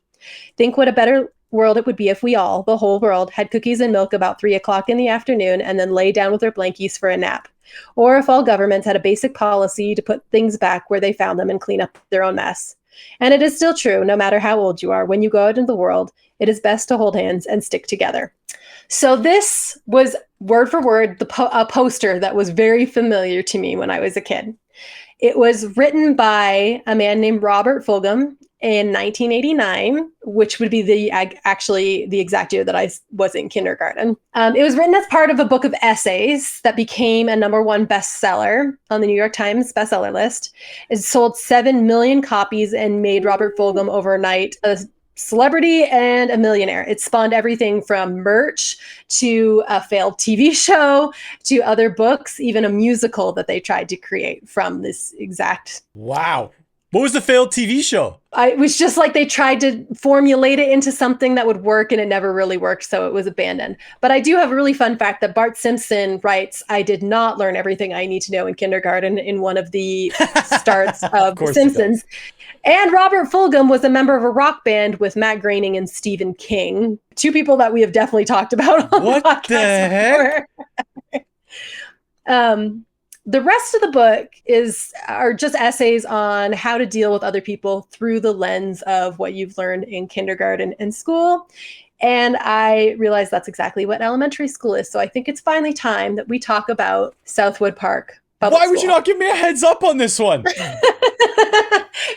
B: Think what a better world it would be if we all, the whole world, had cookies and milk about 3 o'clock in the afternoon and then lay down with our blankies for a nap. Or if all governments had a basic policy to put things back where they found them and clean up their own mess. And it is still true, no matter how old you are, when you go out into the world, it is best to hold hands and stick together. So this was word for word a poster that was very familiar to me when I was a kid. It was written by a man named Robert Fulghum in 1989, which would be the exact year that I was in kindergarten. It was written as part of a book of essays that became a #1 bestseller on the New York Times bestseller list. It sold 7 million copies and made Robert Fulghum overnight a celebrity and a millionaire. It spawned everything from merch to a failed TV show to other books, even a musical that they tried to create from this exact.
C: Wow. What was the failed TV show?
B: It was just like they tried to formulate it into something that would work and it never really worked, so it was abandoned. But I do have a really fun fact that Bart Simpson writes, I did not learn everything I need to know in kindergarten in one of the starts of The Simpsons. And Robert Fulghum was a member of a rock band with Matt Groening and Stephen King, two people that we have definitely talked about on the podcast. The heck? The rest of the book are just essays on how to deal with other people through the lens of what you've learned in kindergarten and school. And I realized that's exactly what elementary school is. So I think it's finally time that we talk about Southwood Park Public School.
C: Why would you not give me a heads up on this one?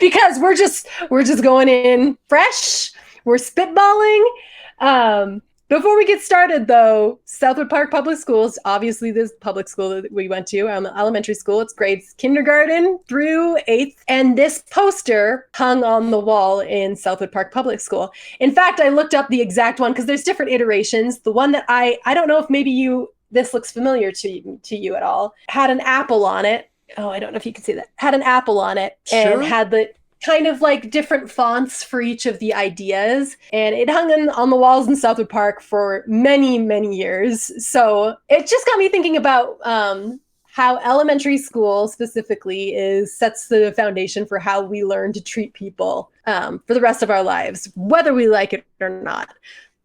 B: Because we're just going in fresh. We're spitballing. Before we get started, though, Southwood Park Public Schools, obviously this public school that we went to, elementary school, it's grades kindergarten through 8th. And this poster hung on the wall in Southwood Park Public School. In fact, I looked up the exact one because there's different iterations. The one that I don't know if maybe this looks familiar to you at all, had an apple on it. Oh, I don't know if you can see that. Had an apple on it.
C: Sure.
B: And had the kind of like different fonts for each of the ideas. And it hung on the walls in Southwood Park for many, many years. So it just got me thinking about how elementary school specifically sets the foundation for how we learn to treat people for the rest of our lives, whether we like it or not.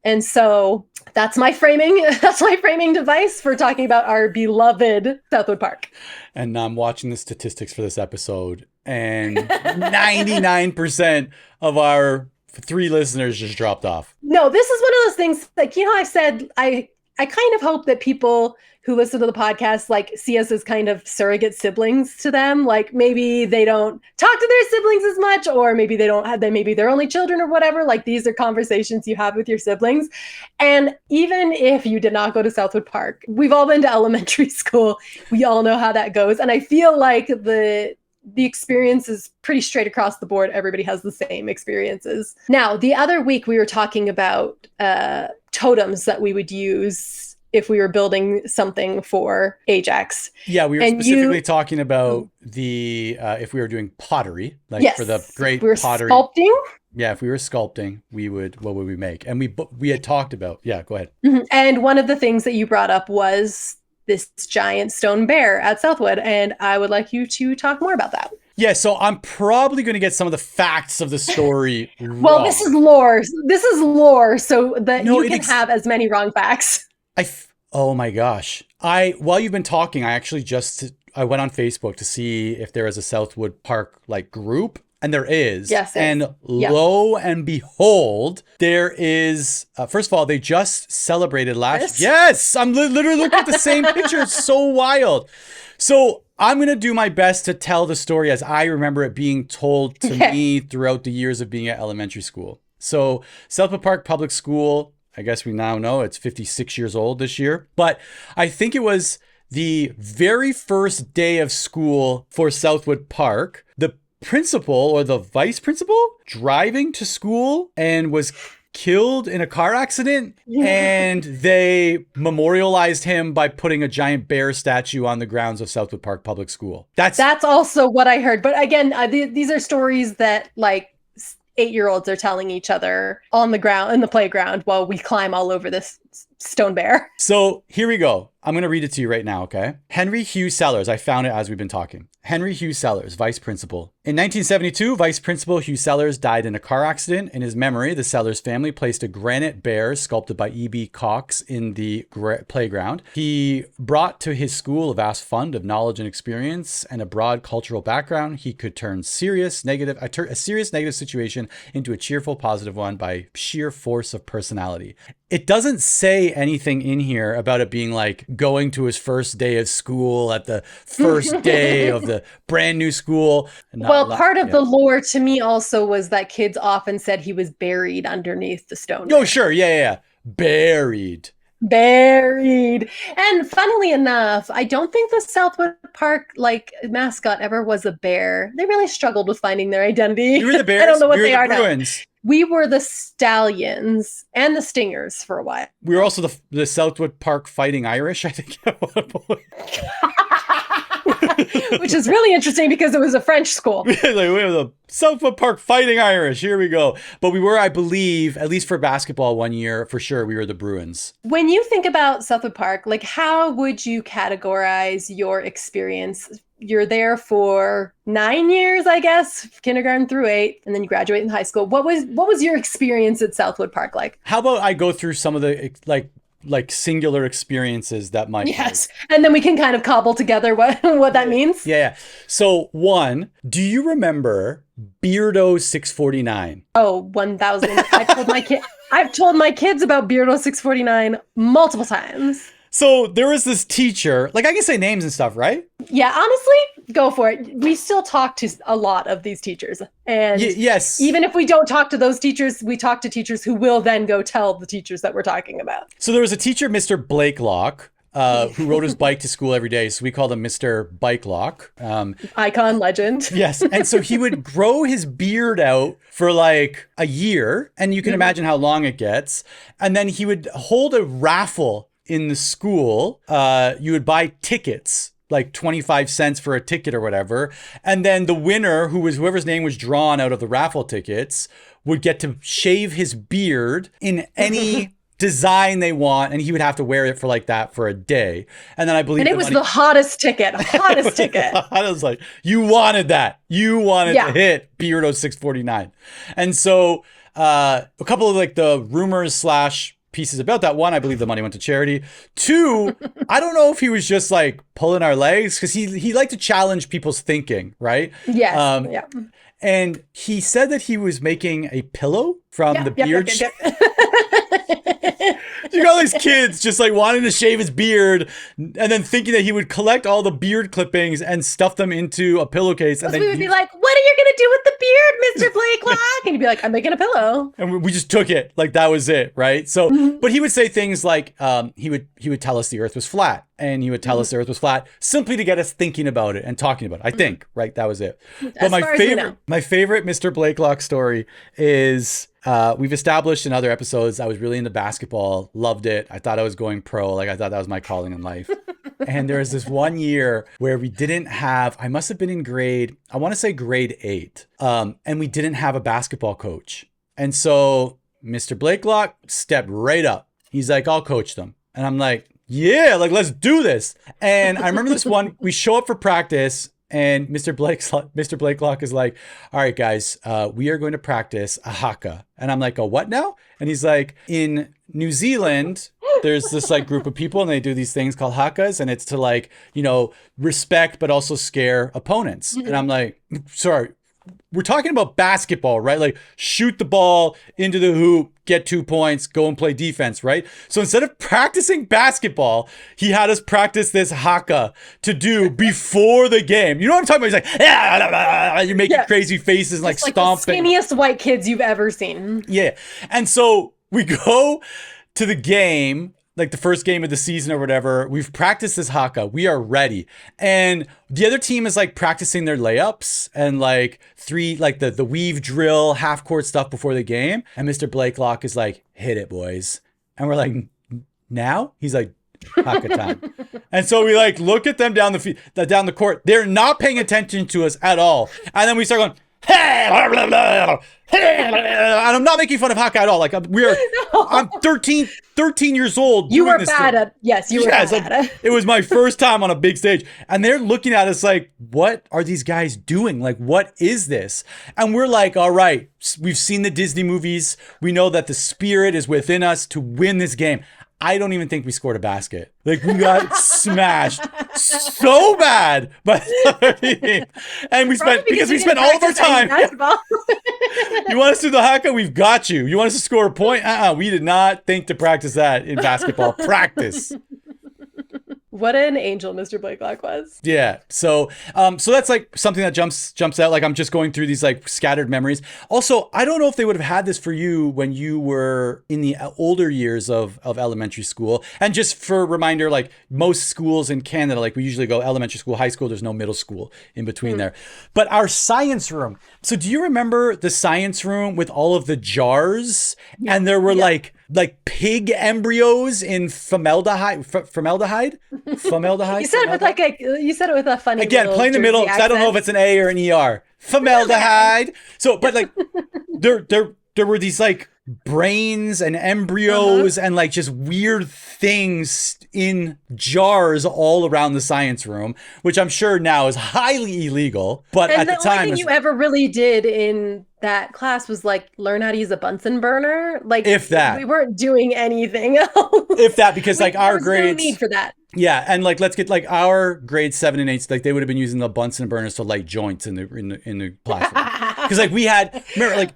B: And so that's my framing. That's my framing device for talking about our beloved Southwood Park.
C: And I'm watching the statistics for this episode, and 99% of our 3 listeners just dropped off.
B: No, this is one of those things, like, I said, I kind of hope that people who listen to the podcast like see us as kind of surrogate siblings to them. Like maybe they don't talk to their siblings as much, or maybe they don't have them, maybe they're only children or whatever. Like these are conversations you have with your siblings. And even if you did not go to Southwood Park, we've all been to elementary school. We all know how that goes. And I feel like the experience is pretty straight across the board. Everybody has the same experiences. Now, the other week we were talking about totems that we would use if we were building something for Ajax.
C: Yeah, we were specifically talking about the if we were doing pottery, like
B: yes,
C: for the great
B: we were
C: pottery.
B: Sculpting.
C: Yeah, if we were sculpting, what would we make? And we had talked about, yeah, go ahead.
B: Mm-hmm. And one of the things that you brought up was this giant stone bear at Southwood, and I would like you to talk more about that.
C: Yeah, so I'm probably going to get some of the facts of the story wrong.
B: Well, this is lore. So that you can have as many wrong facts.
C: Oh my gosh. While you've been talking, I actually I went on Facebook to see if there is a Southwood Park like group. And there is.
B: Yes.
C: And lo and behold, there is, first of all, they just celebrated Yes, I'm literally looking at the same picture. It's so wild. So I'm going to do my best to tell the story as I remember it being told to me throughout the years of being at elementary school. So Southwood Park Public School, I guess we now know it's 56 years old this year. But I think it was the very first day of school for Southwood Park. The principal or the vice principal driving to school and was killed in a car accident, and they memorialized him by putting a giant bear statue on the grounds of Southwood Park Public School. That's
B: also what I heard. But again, these are stories that like 8-year-olds are telling each other on the ground, in the playground, while we climb all over this stone bear.
C: So here we go. I'm going to read it to you right now, okay? Henry Hugh Sellers. I found it as we've been talking. Henry Hugh Sellers, vice principal. In 1972, Vice Principal Hugh Sellers died in a car accident. In his memory, the Sellers family placed a granite bear sculpted by E.B. Cox in the playground. He brought to his school a vast fund of knowledge and experience and a broad cultural background. He could turn a serious negative situation into a cheerful, positive one by sheer force of personality. It doesn't say anything in here about it being like going to his first day of school at the first day of the brand new school.
B: Part of the lore to me also was that kids often said he was buried underneath the stone.
C: Oh, sure. Yeah. Buried.
B: And funnily enough, I don't think the Southwood Park mascot ever was a bear. They really struggled with finding their identity.
C: You were the Bears.
B: I don't know what they are
C: Bruins.
B: now. We were the Stallions and the Stingers for a while.
C: We were also the Southwood Park Fighting Irish, I think, at one point.
B: Which is really interesting because it was a French school.
C: We were the Southwood Park Fighting Irish. Here we go. But we were, I believe, at least for basketball one year, for sure, we were the Bruins.
B: When you think about Southwood Park, how would you categorize your experience? You're there for 9 years, I guess, kindergarten through 8, and then you graduate in high school. What was your experience at Southwood Park like?
C: How about I go through some of the like singular experiences that might.
B: Yes. And then we can kind of cobble together what that means.
C: Yeah. So 1, do you remember Beardo 649?
B: Oh, 1000. I've told my kids about Beardo 649 multiple times.
C: So there was this teacher, I can say names and stuff, right?
B: Yeah, honestly, go for it. We still talk to a lot of these teachers. And
C: yes,
B: even if we don't talk to those teachers, we talk to teachers who will then go tell the teachers that we're talking about.
C: So there was a teacher, Mr. Blakelock, who rode his bike to school every day. So we called him Mr. Bikelock.
B: Icon, legend.
C: Yes. And so he would grow his beard out for a year. And you can imagine how long it gets. And then he would hold a raffle in the school. You would buy tickets, 25 cents for a ticket or whatever. And then the winner, whoever's name was drawn out of the raffle tickets, would get to shave his beard in any design they want. And he would have to wear it for that for a day. And then I believe
B: it was the hottest ticket.
C: I was like, you wanted that. You wanted to hit Beardo 649. And so a couple of the rumors / pieces about that. 1, I believe the money went to charity. 2, I don't know if he was just pulling our legs, because he liked to challenge people's thinking, right?
B: Yes.
C: And he said that he was making a pillow from the beard. You got these kids just like wanting to shave his beard and then thinking that he would collect all the beard clippings and stuff them into a pillowcase. And then
B: we would be like, what are you going to do with the beard, Mr. Blakelock? And he'd be like, I'm making a pillow.
C: And we just took it. Like that was it, right? So, but he would say things like, he would tell us the earth was flat. And he would tell us the earth was flat simply to get us thinking about it and talking about it. I think, right? That was it. But my favorite Mr. Blakelock story is we've established in other episodes, I was really into basketball, loved it. I thought I was going pro. Like I thought that was my calling in life. And there was this one year where we didn't have, I must have been in grade 8. And we didn't have a basketball coach. And so Mr. Blakelock stepped right up. He's like, I'll coach them. And I'm like, yeah, like, let's do this. And I remember this one, we show up for practice and Mr. Blakelock is like, all right, guys, we are going to practice a Haka. And I'm like, a what now? And he's like, in New Zealand, there's this like group of people and they do these things called Hakas. And it's to like, you know, respect, but also scare opponents. And I'm like, sorry, we're talking about basketball, right? Like shoot the ball into the hoop, get 2 points, go and play defense, right? So instead of practicing basketball, he had us practice this Haka to do before the game. You know what I'm talking about? He's like, you're making crazy faces, like stomping.
B: The skinniest white kids you've ever seen.
C: Yeah. And so we go to the game, like the first game of the season or whatever. We've practiced this Haka. We are ready. And the other team is like practicing their layups and like the weave drill, half court stuff before the game. And Mr. Blakelock is like, hit it, boys. And we're like, now? He's like, Haka time. And so we like look at them down the court. They're not paying attention to us at all. And then we start going, hey, and I'm not making fun of Haka at all. Like I'm 13 years old.
B: You were bad at, yes, you were bad at it.
C: It was my first time on a big stage. And they're looking at us like, what are these guys doing? Like, what is this? And we're like, all right, we've seen the Disney movies. We know that the spirit is within us to win this game. I don't even think we scored a basket. Like we got smashed so bad by the other team. And we spent all of our time. You want us to do the Haka? We've got you. You want us to score a point? We did not think to practice that in basketball practice.
B: What an angel Mr. Blakelock was.
C: Yeah. So that's like something that jumps out. Like I'm just going through these like scattered memories. Also, I don't know if they would have had this for you when you were in the older years of elementary school. And just for a reminder, like most schools in Canada, like we usually go elementary school, high school, there's no middle school in between there. But our science room. So do you remember the science room with all of the jars? Yeah. And there were like pig embryos in formaldehyde.
B: You said it with a funny.
C: Again, playing the middle. I don't know if it's an A or an ER. Formaldehyde. So, but like, there were these like brains and embryos and like just weird things in jars all around the science room, which I'm sure now is highly illegal. But at the time,
B: the only thing you ever really did in that class was like learn how to use a Bunsen burner. Like
C: if that,
B: we weren't doing anything else.
C: If that, because like our grades,
B: no need for that.
C: Yeah, and like let's get like our grades 7 and 8, like they would have been using the Bunsen burners to light joints in the classroom. Because like we had, remember, like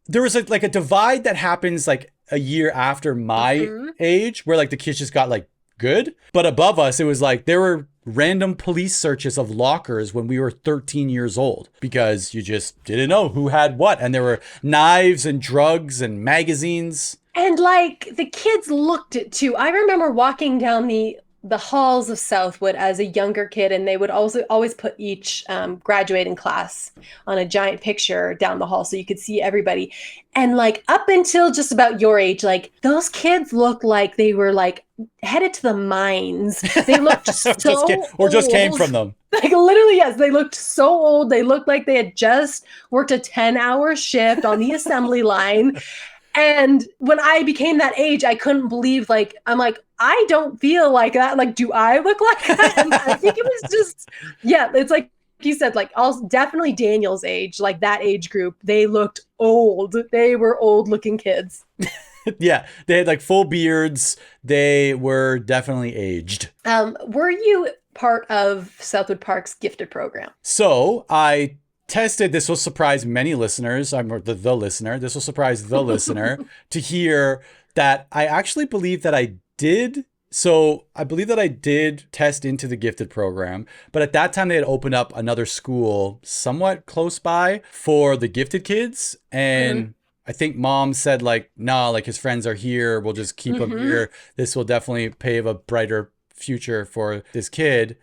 C: there was like a divide that happens like a year after my age, where like the kids just got like good, but above us it was like there were random police searches of lockers when we were 13 years old because you just didn't know who had what, and there were knives and drugs and magazines. And
B: like the kids looked it too. I remember walking down the halls of Southwood as a younger kid, and they would also always put each graduating class on a giant picture down the hall so you could see everybody. And like up until just about your age, like those kids looked like they were like headed to the mines. They looked so
C: just came from them.
B: Like literally, yes, they looked so old. They looked like they had just worked a 10-hour shift on the assembly line. And when I became that age, I couldn't believe, like, I'm like, I don't feel like that. Like, do I look like that? And I think it was just, yeah, it's like you said, like, definitely Daniel's age, like that age group, they looked old. They were old looking kids.
C: Yeah, they had like full beards. They were definitely aged.
B: Were you part of Southwood Park's gifted program?
C: So I tested, this will surprise many listeners. I'm the listener. This will surprise the listener to hear that I actually believe that I did. So I believe that I did test into the gifted program, but at that time they had opened up another school somewhat close by for the gifted kids. And I think mom said like, nah, like his friends are here. We'll just keep him here. This will definitely pave a brighter future for this kid.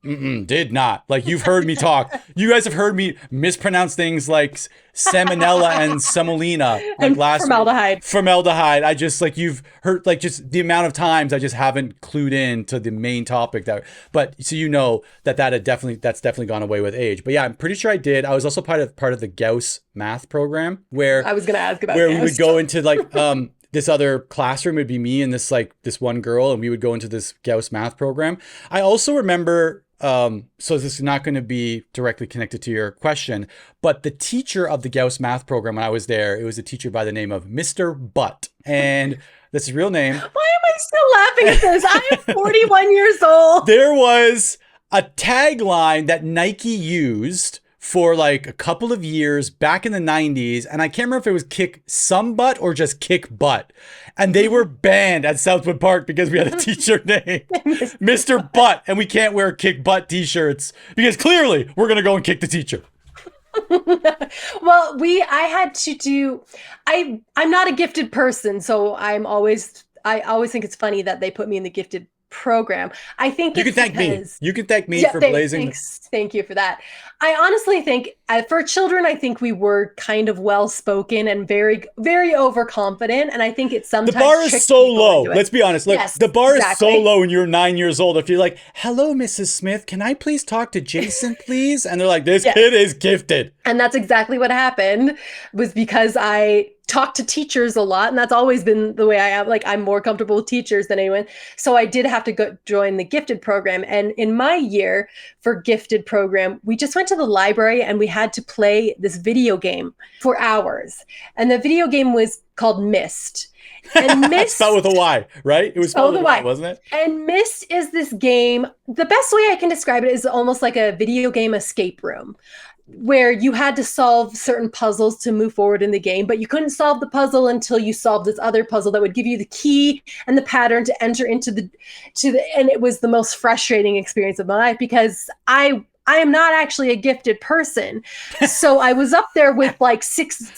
C: Did not. Like, you've heard me talk. You guys have heard me mispronounce things like salmonella and semolina. Like
B: and
C: last
B: formaldehyde.
C: Formaldehyde. I just, like, you've heard, like, just the amount of times I just haven't clued in to the main topic but so you know that's definitely gone away with age. But yeah, I'm pretty sure I did. I was also part of the Gauss math program where
B: I was going to ask about
C: where
B: Gauss.
C: we would go into like, this other classroom. Would be me and this one girl, and we would go into this Gauss math program. I also remember, so this is not going to be directly connected to your question, but the teacher of the Gauss math program when I was there, it was a teacher by the name of Mr. Butt. And that's his real name. Why
B: am I still laughing at this? I am 41 years old.
C: There was a tagline that Nike used for like a couple of years back in the 90s. And I can't remember if it was kick some butt or just kick butt. And they were banned at Southwood Park because we had a teacher named Mr. Butt. And we can't wear kick butt t-shirts because clearly we're going to go and kick the teacher.
B: Well, I'm not a gifted person. So I always think it's funny that they put me in the gifted program. I think
C: you can thank me for blazing.
B: Thank you for that. I honestly think for children, I think we were kind of well-spoken and very, very overconfident. And I think it's sometimes
C: the bar is so low. Let's be honest. Look,
B: yes,
C: the bar
B: exactly.
C: is so low when you're 9 years old. If you're like, hello, Mrs. Smith, can I please talk to Jason, please? And they're like, this kid is gifted.
B: And that's exactly what happened, was because I talk to teachers a lot, and that's always been the way I am. Like, I'm more comfortable with teachers than anyone. So I did have to join the gifted program. And in my year for gifted program, we just went to the library and we had to play this video game for hours. And the video game was called Myst. And Myst
C: spelled with a Y, right? It was spelled with a Y, wasn't it?
B: And Myst is this game. The best way I can describe it is almost like a video game escape room, where you had to solve certain puzzles to move forward in the game, but you couldn't solve the puzzle until you solved this other puzzle that would give you the key and the pattern to enter into and it was the most frustrating experience of my life because I am not actually a gifted person. So I was up there with like six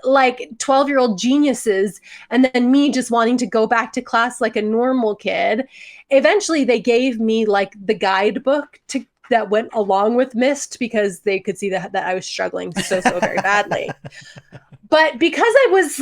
B: like 12-year-old geniuses, and then me just wanting to go back to class like a normal kid. Eventually they gave me like the guidebook that went along with Myst because they could see that I was struggling so very badly. But because I was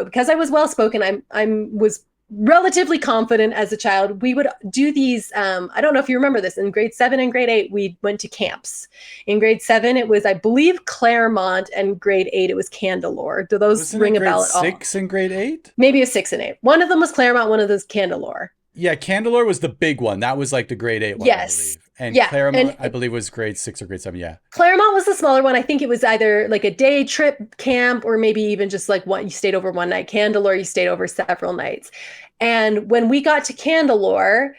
B: because I was well-spoken, I was relatively confident as a child. We would do these, I don't know if you remember this, in grade 7 and grade 8, we went to camps. In grade 7, it was, I believe, Claremont, and grade 8, it was Candelore. Do those ring a bell at all?
C: 6 and grade 8?
B: Maybe a 6 and 8. One of them was Claremont, one of those Candelore.
C: Yeah, Candelore was the big one. That was like the grade 8 one,
B: yes.
C: I believe. And Claremont, I believe, was grade 6 or grade 7, yeah.
B: Claremont was the smaller one. I think it was either like a day trip camp or maybe even just like you stayed over one night. Candelore, you stayed over several nights. And when we got to Candelore,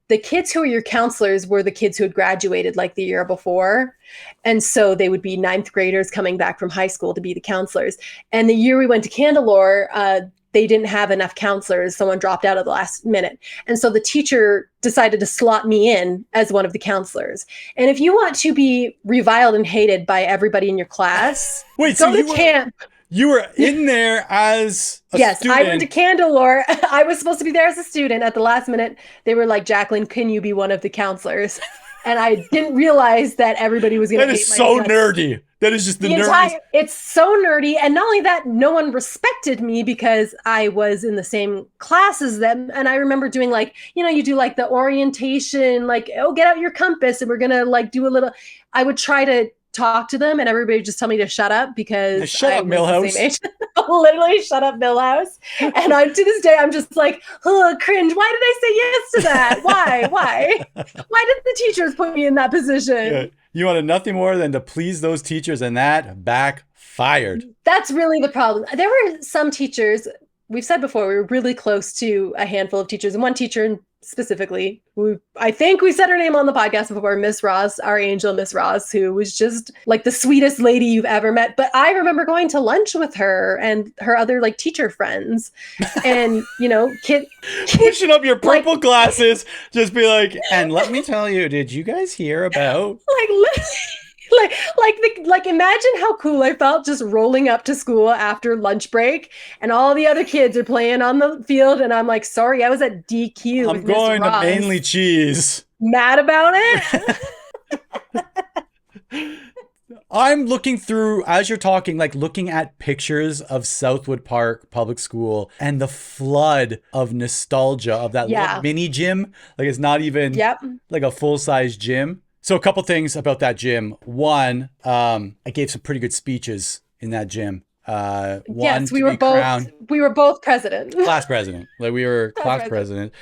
B: the kids who were your counselors were the kids who had graduated like the year before. And so they would be 9th graders coming back from high school to be the counselors. And the year we went to Candelore, they didn't have enough counselors. Someone dropped out at the last minute. And so the teacher decided to slot me in as one of the counselors. And if you want to be reviled and hated by everybody in your class, go to camp.
C: You were in there as a student.
B: Yes, I went to Candelore. I was supposed to be there as a student. At the last minute, they were like, Jacqueline, can you be one of the counselors? And I didn't realize that everybody was going to hate my
C: That is so nerdy. That is just the nerdiest.
B: It's so nerdy. And not only that, no one respected me because I was in the same class as them. And I remember doing like, you do like the orientation, like, oh, get out your compass and we're going to like do a little, I would try to talk to them and everybody would just tell me to shut up because
C: shut up, Millhouse.
B: Literally shut up, Millhouse. And to this day, I'm just like, oh, cringe. Why did I say yes to that? Why did the teachers put me in that position?
C: Yeah. You wanted nothing more than to please those teachers, and that backfired.
B: That's really the problem. There were some teachers, we've said before, we were really close to a handful of teachers, and one teacher specifically, who I think we said her name on the podcast before, Miss Ross, our angel Miss Ross, who was just like the sweetest lady you've ever met. But I remember going to lunch with her and her other like teacher friends, and you know,
C: pushing up your purple glasses, just be like, and let me tell you, did you guys hear about
B: like imagine how cool I felt just rolling up to school after lunch break and all the other kids are playing on the field and I'm like, sorry, I was at DQ.
C: I'm going to mainly cheese.
B: Mad about it.
C: I'm looking through, as you're talking, like looking at pictures of Southwood Park Public School and the flood of nostalgia of that little mini gym. Like it's not even like a full-size gym. So a couple things about that gym. One, I gave some pretty good speeches in that gym.
B: Yes, we were both president.
C: Class president. Like we were class president.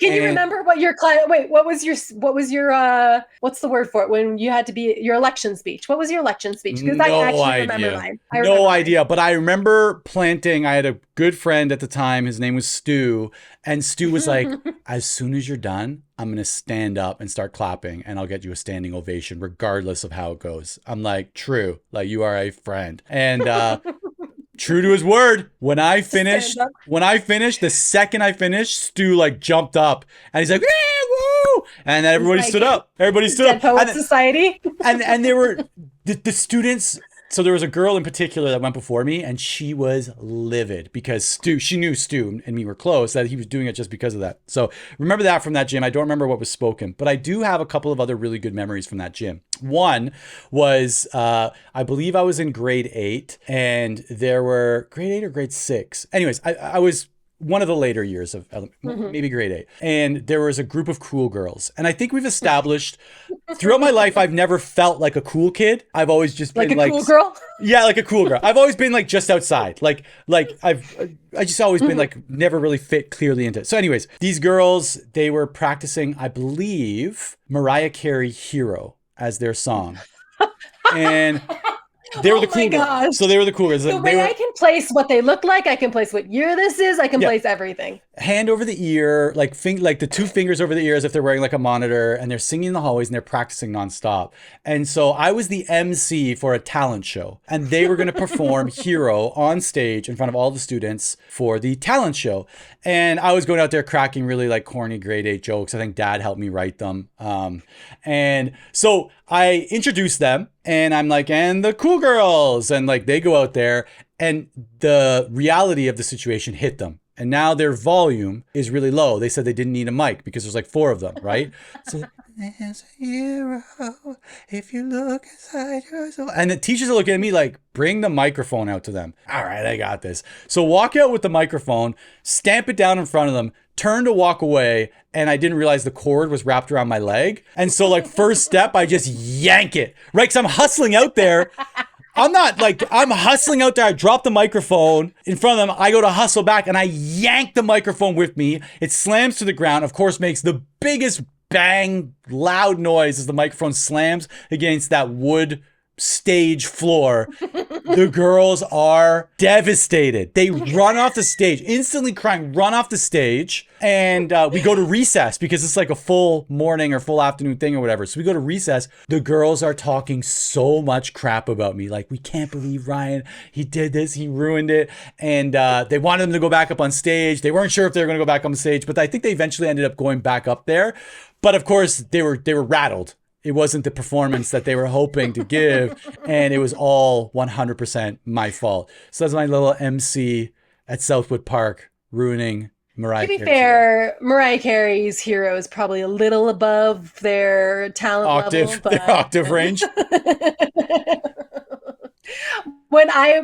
B: Can you remember what your class? Wait, what was your what's the word for it when you had to be your election speech? What was your election speech? Because I actually remember mine.
C: No idea, but I remember planting. I had a good friend at the time. His name was Stu, and Stu was like, "As soon as you're done, I'm gonna stand up and start clapping, and I'll get you a standing ovation, regardless of how it goes." I'm like, "True, like you are a friend," and. True to his word. When I finished, the second I finished, Stu like jumped up and he's like, "Yeah, woo!" And then everybody stood up. Everybody stood up.
B: Poet Society.
C: And they were the students. So there was a girl in particular that went before me and she was livid because she knew Stu and me were close, that he was doing it just because of that. So remember that from that gym. I don't remember what was spoken, but I do have a couple of other really good memories from that gym. One was, I believe I was in grade 8 and there were grade 8 or grade 6. Anyways, I was one of the later years of maybe grade 8. And there was a group of cool girls. And I think we've established throughout my life, I've never felt like a cool kid. I've always just been like a cool girl. Yeah, like a cool girl. I've always been like just outside. Like I just always been like never really fit clearly into it. So anyways, these girls, they were practicing, I believe, Mariah Carey Hero as their song. And they were the cool girls. So they were the cool girls.
B: The way I can place what they look like, I can place what year this is, I can place everything.
C: Hand over the ear, like the two fingers over the ear as if they're wearing like a monitor, and they're singing in the hallways and they're practicing nonstop. And so I was the MC for a talent show, and they were going to perform Hero on stage in front of all the students for the talent show. And I was going out there cracking really like corny grade 8 jokes. I think Dad helped me write them. And so I introduced them and I'm like, and the cool girls, and like they go out there and the reality of the situation hit them. And now their volume is really low. They said they didn't need a mic because there's like 4 of them, right? So there's a hero if you look inside your soul. And the teachers are looking at me like, bring the microphone out to them. All right, I got this. So walk out with the microphone, stamp it down in front of them, turn to walk away, and I didn't realize the cord was wrapped around my leg. And so like first step, I just yank it, right? Because I'm hustling out there. I'm hustling out there. I drop the microphone in front of them. I go to hustle back and I yank the microphone with me. It slams to the ground, of course, makes the biggest bang, loud noise as the microphone slams against that wood stage floor. The girls are devastated. They run off the stage, instantly crying, run off the stage. And we go to recess because it's like a full morning or full afternoon thing or whatever. So we go to recess. The girls are talking so much crap about me. Like, we can't believe Ryan, he did this, he ruined it. And they wanted them to go back up on stage. They weren't sure if they were going to go back on stage, but I think they eventually ended up going back up there. But of course, they were rattled. It wasn't the performance that they were hoping to give, and it was all 100% my fault. So that's my little MC at Southwood Park ruining Mariah Carey.
B: To be fair, Mariah Carey's Hero is probably a little above their talent level. But...
C: their octave range.
B: When I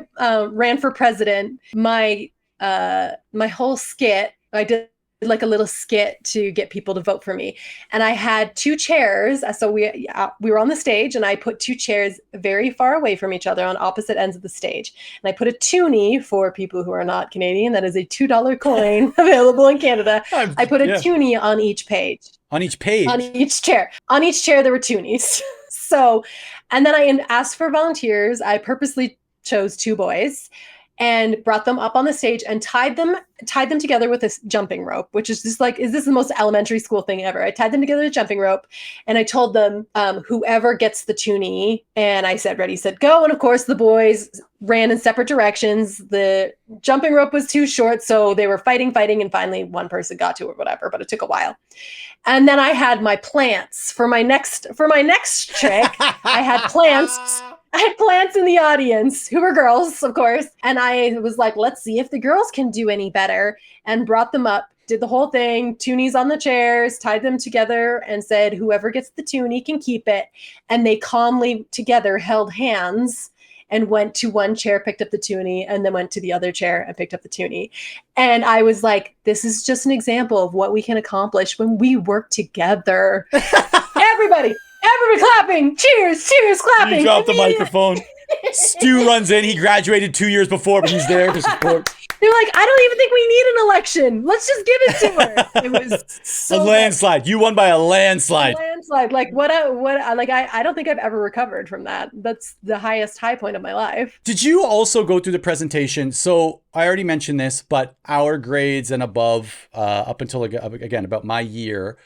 B: ran for president, my whole skit, I did like a little skit to get people to vote for me. And I had 2 chairs. So we were on the stage and I put 2 chairs very far away from each other on opposite ends of the stage. And I put a toonie for people who are not Canadian. That is a $2 coin available in Canada. I put a toonie on each page.
C: On each page?
B: On each chair. On each chair there were toonies. So, and then I asked for volunteers. I purposely chose 2 boys. and brought them up on the stage and tied them together with this jumping rope, which is just like, is this the most elementary school thing ever? I tied them together with a jumping rope, and I told them, whoever gets the toonie, and I said, ready, set, go. And of course the boys ran in separate directions. The jumping rope was too short, so they were fighting, and finally one person got to it or whatever, but it took a while. And then I had my plants for my next trick. I had plants. I had plants in the audience who were girls, of course. And I was like, let's see if the girls can do any better, and brought them up, did the whole thing, toonies on the chairs, tied them together and said, whoever gets the toonie can keep it. And they calmly together held hands and went to one chair, picked up the toonie, and then went to the other chair and picked up the toonie. And I was like, this is just an example of what we can accomplish when we work together. Everybody clapping, cheers, clapping.
C: You dropped the microphone. Stu runs in. He graduated 2 years before, but he's there to support.
B: They're like, I don't even think we need an election. Let's just give it to her. It was so
C: a landslide. You won by a landslide.
B: Like I don't think I've ever recovered from that. That's the highest high point of my life.
C: Did you also go through the presentation? So I already mentioned this, but our grades and above, up until again about my year,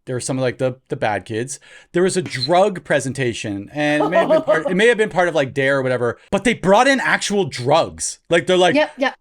C: there were some of like the bad kids. There was a drug presentation, and it may have been part of like Dare or whatever, but they brought in actual drugs. Like they're like,
B: yep.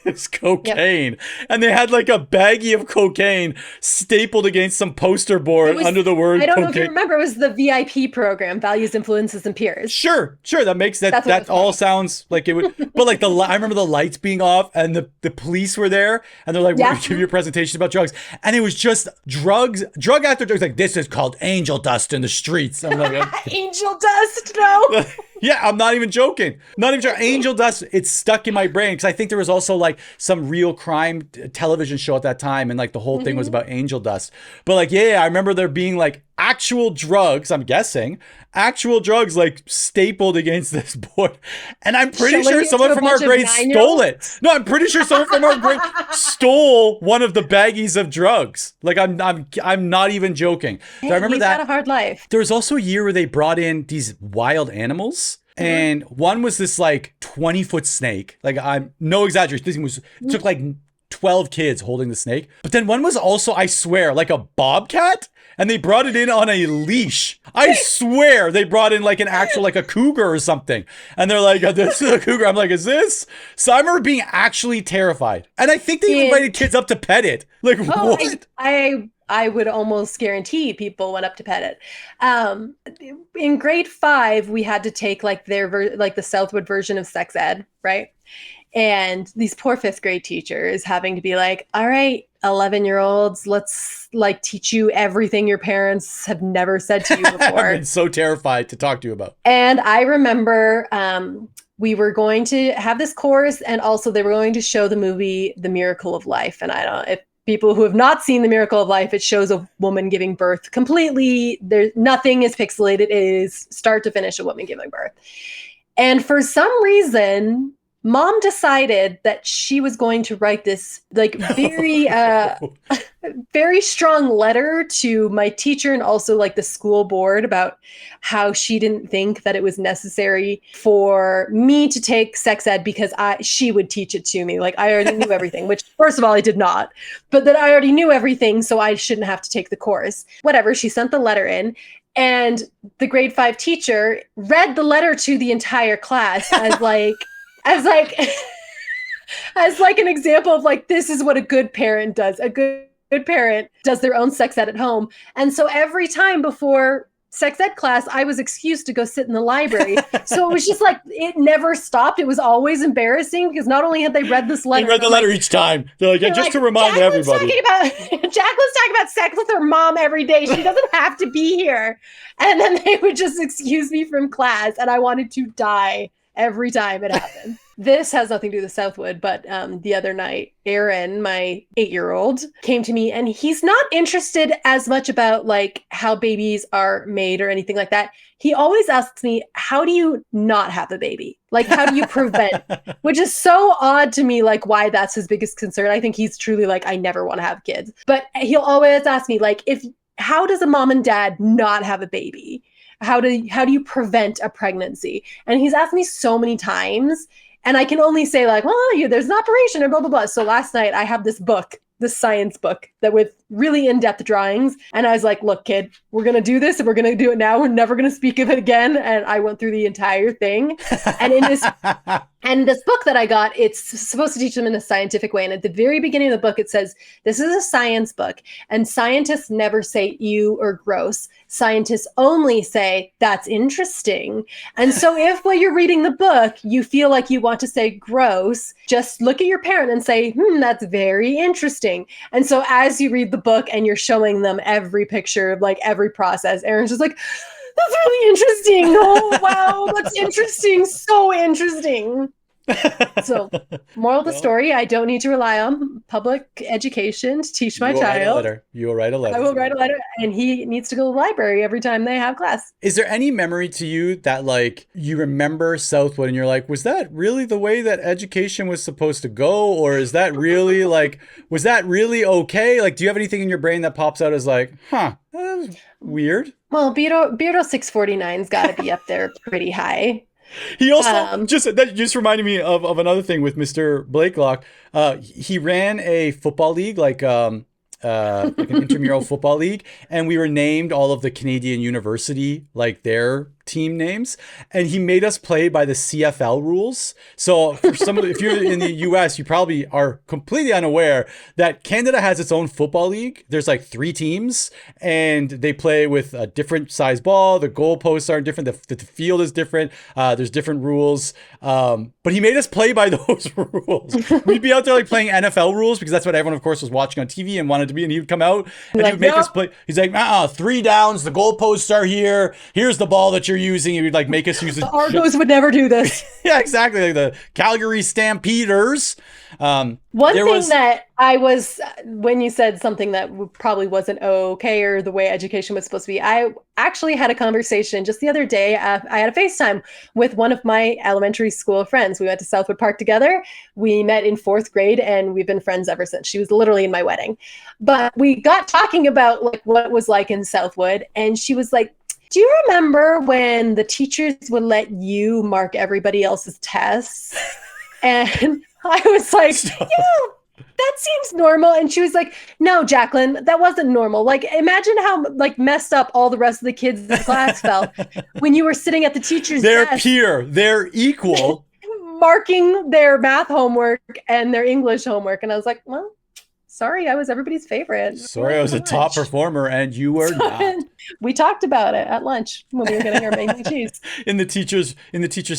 C: It's cocaine. Yep. And they had like a baggie of cocaine stapled against some poster board under the word cocaine. I don't know if you remember,
B: it was the VIP program, Values, Influences, and Peers.
C: Sure. That makes that all sounds like it would. But like I remember the lights being off and the police were there and they're like, we're going to give you a presentation about drugs. And it was just drug after drugs. Like, this is called angel dust in the streets. I'm like,
B: angel dust? No.
C: Yeah, I'm not even joking. Angel dust, it's stuck in my brain because I think there was also like some real crime television show at that time, and like the whole thing was about angel dust. But like, I remember there being like actual drugs, I'm guessing, like stapled against this board. And I'm pretty sure someone from our grade stole it. No, I'm pretty sure someone from our grade stole one of the baggies of drugs. Like I'm not even joking. So I remember
B: he's
C: that.
B: Had a hard life.
C: There was also a year where they brought in these wild animals. And one was this like 20-foot snake. Like, I'm no exaggeration. It took like 12 kids holding the snake. But then one was also, I swear, like a bobcat. And they brought it in on a leash. I swear they brought in like an actual, like a cougar or something. And they're like, this is a cougar. I'm like, is this? So I remember being actually terrified. And I think they invited kids up to pet it. Like, what?
B: I would almost guarantee people went up to pet it. In grade 5, we had to take like the Southwood version of sex ed, right? And these poor 5th grade teachers having to be like, all right, 11-year-olds, let's like teach you everything your parents have never said to you before.
C: I've been so terrified to talk to you about.
B: And I remember we were going to have this course, and also they were going to show the movie The Miracle of Life. And I don't know if people who have not seen The Miracle of Life, it shows a woman giving birth completely. There's nothing is pixelated. It is start to finish a woman giving birth. And for some reason, Mom decided that she was going to write this like very, very strong letter to my teacher and also like the school board about how she didn't think that it was necessary for me to take sex ed because she would teach it to me. Like I already knew everything, which first of all, I did not, but that I already knew everything. So I shouldn't have to take the course. Whatever. She sent the letter in. And the grade 5 teacher read the letter to the entire class as like an example of like, this is what a good parent does. A good parent does their own sex ed at home. And so every time before sex ed class, I was excused to go sit in the library. So it was just like, it never stopped. It was always embarrassing because not only had they read this letter.
C: They read the letter each time. They're like, just to remind everybody.
B: Jacqueline's talking about sex with her mom every day. She doesn't have to be here. And then they would just excuse me from class. And I wanted to die every time it happened. This has nothing to do with Southwood, but the other night, Aaron, my 8-year-old, came to me and he's not interested as much about like how babies are made or anything like that. He always asks me, how do you not have a baby? Like, how do you prevent? Which is so odd to me, like why that's his biggest concern. I think he's truly like, I never want to have kids. But he'll always ask me like, how does a mom and dad not have a baby? How do you prevent a pregnancy? And he's asked me so many times. And I can only say like, well, there's an operation and blah, blah, blah. So last night I have this book, this science book that with really in-depth drawings. And I was like, look, kid, we're going to do this and we're going to do it now. We're never going to speak of it again. And I went through the entire thing. And in this book that I got, it's supposed to teach them in a scientific way. And at the very beginning of the book, it says, this is a science book. And scientists never say ew or gross. Scientists only say, that's interesting. And so if while you're reading the book, you feel like you want to say gross, just look at your parent and say, that's very interesting. And so as you read the book and you're showing them every picture, like every process, Aaron's just like, that's really interesting. Oh, wow, that's interesting. So interesting. So, moral of the story, I don't need to rely on public education to teach my child.
C: You will write a letter.
B: I will write a letter, and he needs to go to the library every time they have class.
C: Is there any memory to you that like you remember Southwood and you're like, was that really the way that education was supposed to go? Or is that really like, was that really okay? Like, do you have anything in your brain that pops out as like, that was weird?
B: Well, Beardo 649's got to be up there pretty high.
C: He also just reminded me of another thing with Mr. Blakelock. He ran a football league, like an intramural football league, and we were named all of the Canadian university, like their team names, and he made us play by the CFL rules. So for if you're in the US, you probably are completely unaware that Canada has its own football league. There's like 3 teams and they play with a different size ball. The goalposts are different. The field is different. There's different rules. But he made us play by those rules. We'd be out there like playing NFL rules because that's what everyone, of course, was watching on TV and wanted to be. And he would come out and he would make us play. He's like, 3 downs. The goalposts are here. Here's the ball that you're using. He would like make us use it.
B: The Argos would never do this.
C: Yeah, exactly. Like the Calgary Stampeders.
B: One thing that I was, when you said something that probably wasn't okay or the way education was supposed to be, I actually had a conversation just the other day. I had a FaceTime with one of my elementary school friends. We went to Southwood Park together. We met in 4th grade and we've been friends ever since. She was literally in my wedding. But we got talking about like what it was like in Southwood, and she was like, do you remember when the teachers would let you mark everybody else's tests? And I was like, yeah, that seems normal. And she was like, no, Jacqueline, that wasn't normal. Like, imagine how like messed up all the rest of the kids in the class felt when you were sitting at the teacher's desk.
C: They're equal.
B: Marking their math homework and their English homework. And I was like, well, sorry, I was everybody's favorite.
C: Sorry, I was a top performer and you were not.
B: We talked about it at lunch when we were getting our mac and cheese.
C: in the teacher's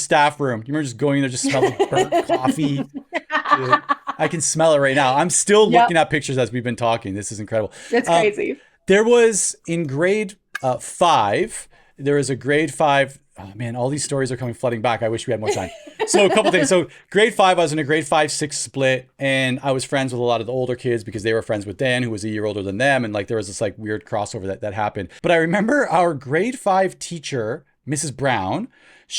C: staff room. You remember just going in there, just smelling burnt coffee. Dude, I can smell it right now. I'm still looking at pictures as we've been talking. This is incredible.
B: It's crazy.
C: There was in grade 5, there was a grade 5. Oh man, all these stories are coming flooding back. I wish we had more time. So a couple things. So grade 5, I was in a grade 5-6 split, and I was friends with a lot of the older kids because they were friends with Dan, who was a year older than them. And like there was this like weird crossover that happened. But I remember our grade 5 teacher, Mrs. Brown,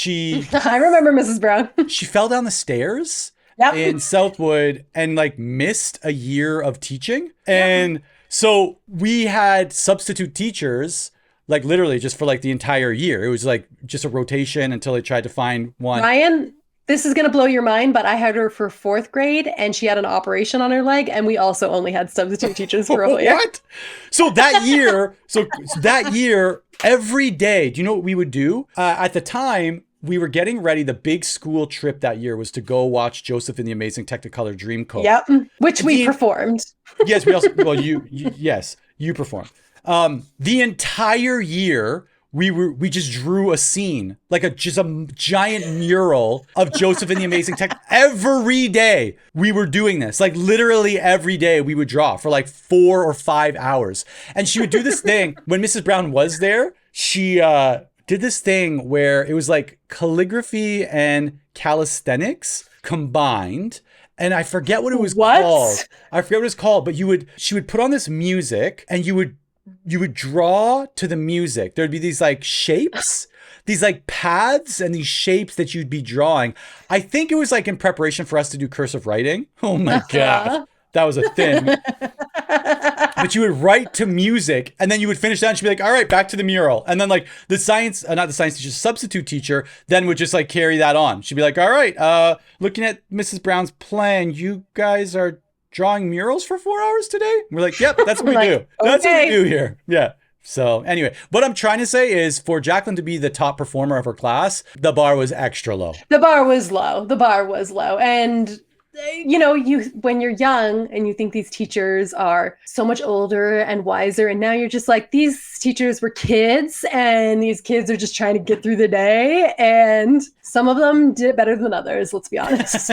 B: I remember Mrs. Brown.
C: She fell down the stairs in Southwood and like missed a year of teaching. And so we had substitute teachers like literally just for like the entire year. It was like just a rotation until they tried to find one.
B: Ryan, this is going to blow your mind, but I had her for 4th grade and she had an operation on her leg. And we also only had substitute teachers for a year.
C: What? So that year, every day, do you know what we would do? At the time, we were getting ready. The big school trip that year was to go watch Joseph and the Amazing Technicolor Dreamcoat.
B: Yep. Which we performed.
C: Yes, we also, well, you performed. The entire year we just drew a scene, like just a giant mural of Joseph and the Amazing Tech. Every day we were doing this, like literally every day we would draw for like 4 or 5 hours. And she would do this thing when Mrs. Brown was there. She, did this thing where it was like calligraphy and calisthenics combined. And I forget what it was called. I forget what it was called, but she would put on this music and you would draw to the music. There'd be these like shapes, these like paths and these shapes that you'd be drawing. I think it was like in preparation for us to do cursive writing. Oh my God. That was a thing. but you would write to music, and then you would finish that and she'd be like, all right, back to the mural. And then like the science, not the science teacher, substitute teacher then would just like carry that on. She'd be like, all right, looking at Mrs. Brown's plan, you guys are drawing murals for 4 hours today? And we're like, yep, that's what we do. That's what we do here. Yeah. So anyway, what I'm trying to say is for Jacqueline to be the top performer of her class, the bar was extra low.
B: The bar was low. And you know, when you're young and you think these teachers are so much older and wiser, and now you're just like, these teachers were kids and these kids are just trying to get through the day, and some of them did it better than others, let's be honest.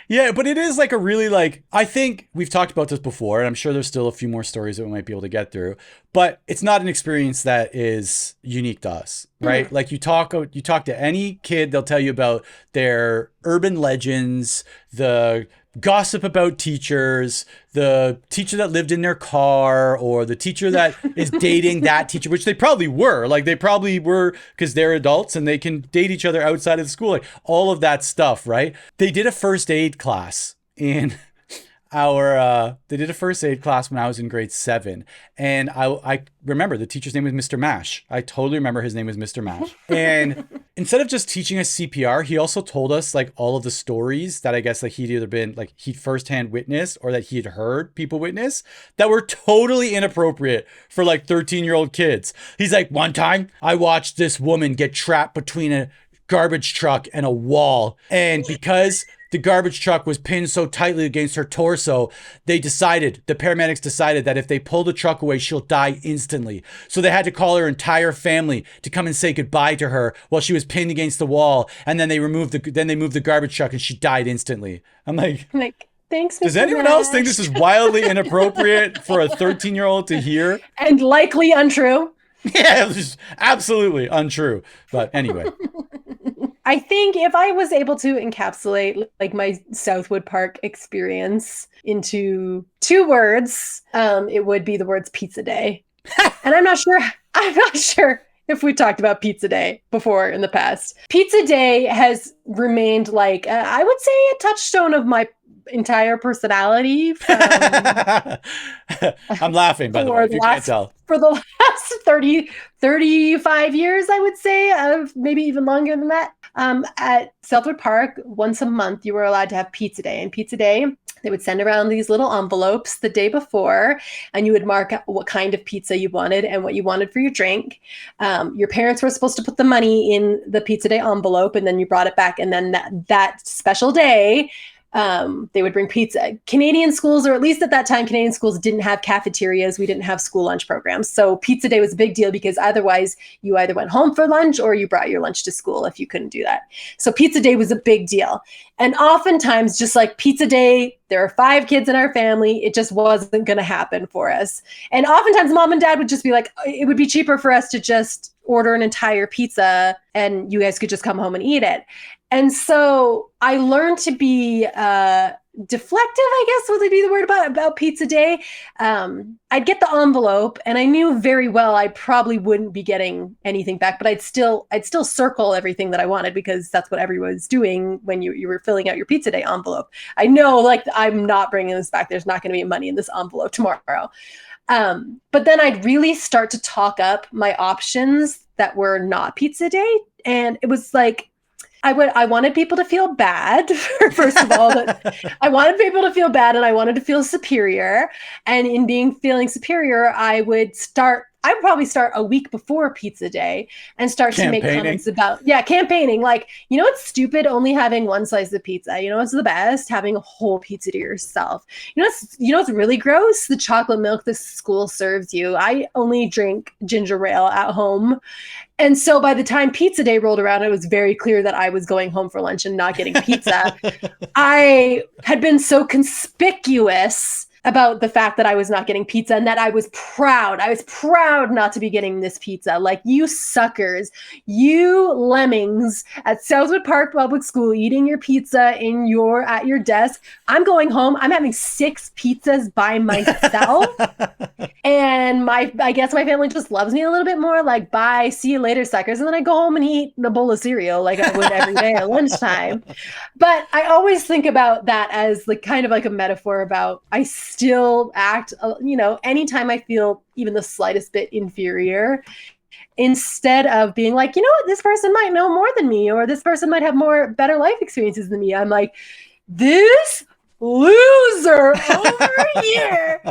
C: Yeah, but it is like a really like, I think we've talked about this before, and I'm sure there's still a few more stories that we might be able to get through, but it's not an experience that is unique to us, right? Mm-hmm. Like you talk to any kid, they'll tell you about their urban legends, the gossip about teachers, the teacher that lived in their car, or the teacher that is dating that teacher, which they probably were. Like they probably were because they're adults and they can date each other outside of the school. Like all of that stuff, right? They did a first aid class in they did a first aid class when I was in grade 7. And I remember the teacher's name was Mr. Mash. I totally remember his name was Mr. Mash. And instead of just teaching us CPR, he also told us like all of the stories that I guess like he'd either been like he'd firsthand witnessed or that he had heard people witness that were totally inappropriate for like 13-year-old kids. He's like, one time I watched this woman get trapped between a garbage truck and a wall. And because the garbage truck was pinned so tightly against her torso, the paramedics decided that if they pull the truck away, she'll die instantly. So they had to call her entire family to come and say goodbye to her while she was pinned against the wall. And then they moved the garbage truck and she died instantly. I'm like,
B: thanks, Mr.
C: Does anyone else think this is wildly inappropriate for a 13-year-old to hear?
B: And likely untrue.
C: Yeah, it was absolutely untrue. But anyway.
B: I think if I was able to encapsulate like my Southwood Park experience into 2 words, it would be the words pizza day. And I'm not sure if we talked about pizza day before in the past. Pizza day has remained like, I would say a touchstone of my entire personality.
C: I'm laughing, by the way, if you can't tell.
B: For the last 35 years, I would say, maybe even longer than that. At Southwood Park, once a month, you were allowed to have pizza day. And pizza day, they would send around these little envelopes the day before, and you would mark what kind of pizza you wanted and what you wanted for your drink. Your parents were supposed to put the money in the pizza day envelope, and then you brought it back. And then that special day, they would bring pizza. Canadian schools, or at least at that time, Canadian schools didn't have cafeterias. We didn't have school lunch programs. So pizza day was a big deal because otherwise you either went home for lunch or you brought your lunch to school if you couldn't do that. So pizza day was a big deal. And oftentimes, just like pizza day, there are 5 kids in our family. It just wasn't going to happen for us. And oftentimes mom and dad would just be like, it would be cheaper for us to just order an entire pizza and you guys could just come home and eat it. And so I learned to be deflective, I guess would be the word about pizza day. I'd get the envelope and I knew very well I probably wouldn't be getting anything back, but I'd still circle everything that I wanted because that's what everyone was doing when you were filling out your pizza day envelope. I know, like, I'm not bringing this back. There's not going to be money in this envelope tomorrow. But then I'd really start to talk up my options that were not pizza day. And it was like, I wanted people to feel bad, first of all. I wanted people to feel bad and I wanted to feel superior. And in feeling superior, I would probably start a week before pizza day and start to make comments about, campaigning. Like, you know, it's stupid only having one slice of pizza. You know, it's the best having a whole pizza to yourself. You know, it's really gross. The chocolate milk the school serves you. I only drink ginger ale at home. And so by the time pizza day rolled around, it was very clear that I was going home for lunch and not getting pizza. I had been so conspicuous about the fact that I was not getting pizza and that I was proud. I was proud not to be getting this pizza. Like, you suckers, you lemmings at Southwood Park Public School eating your pizza at your desk. I'm going home. I'm having 6 pizzas by myself. And I guess my family just loves me a little bit more. Like, bye, see you later, suckers. And then I go home and eat a bowl of cereal like I would every day at lunchtime. But I always think about that as like kind of like a metaphor about still act, anytime I feel even the slightest bit inferior, instead of being like, you know what, this person might know more than me, or this person might have better life experiences than me. I'm like, this loser over here.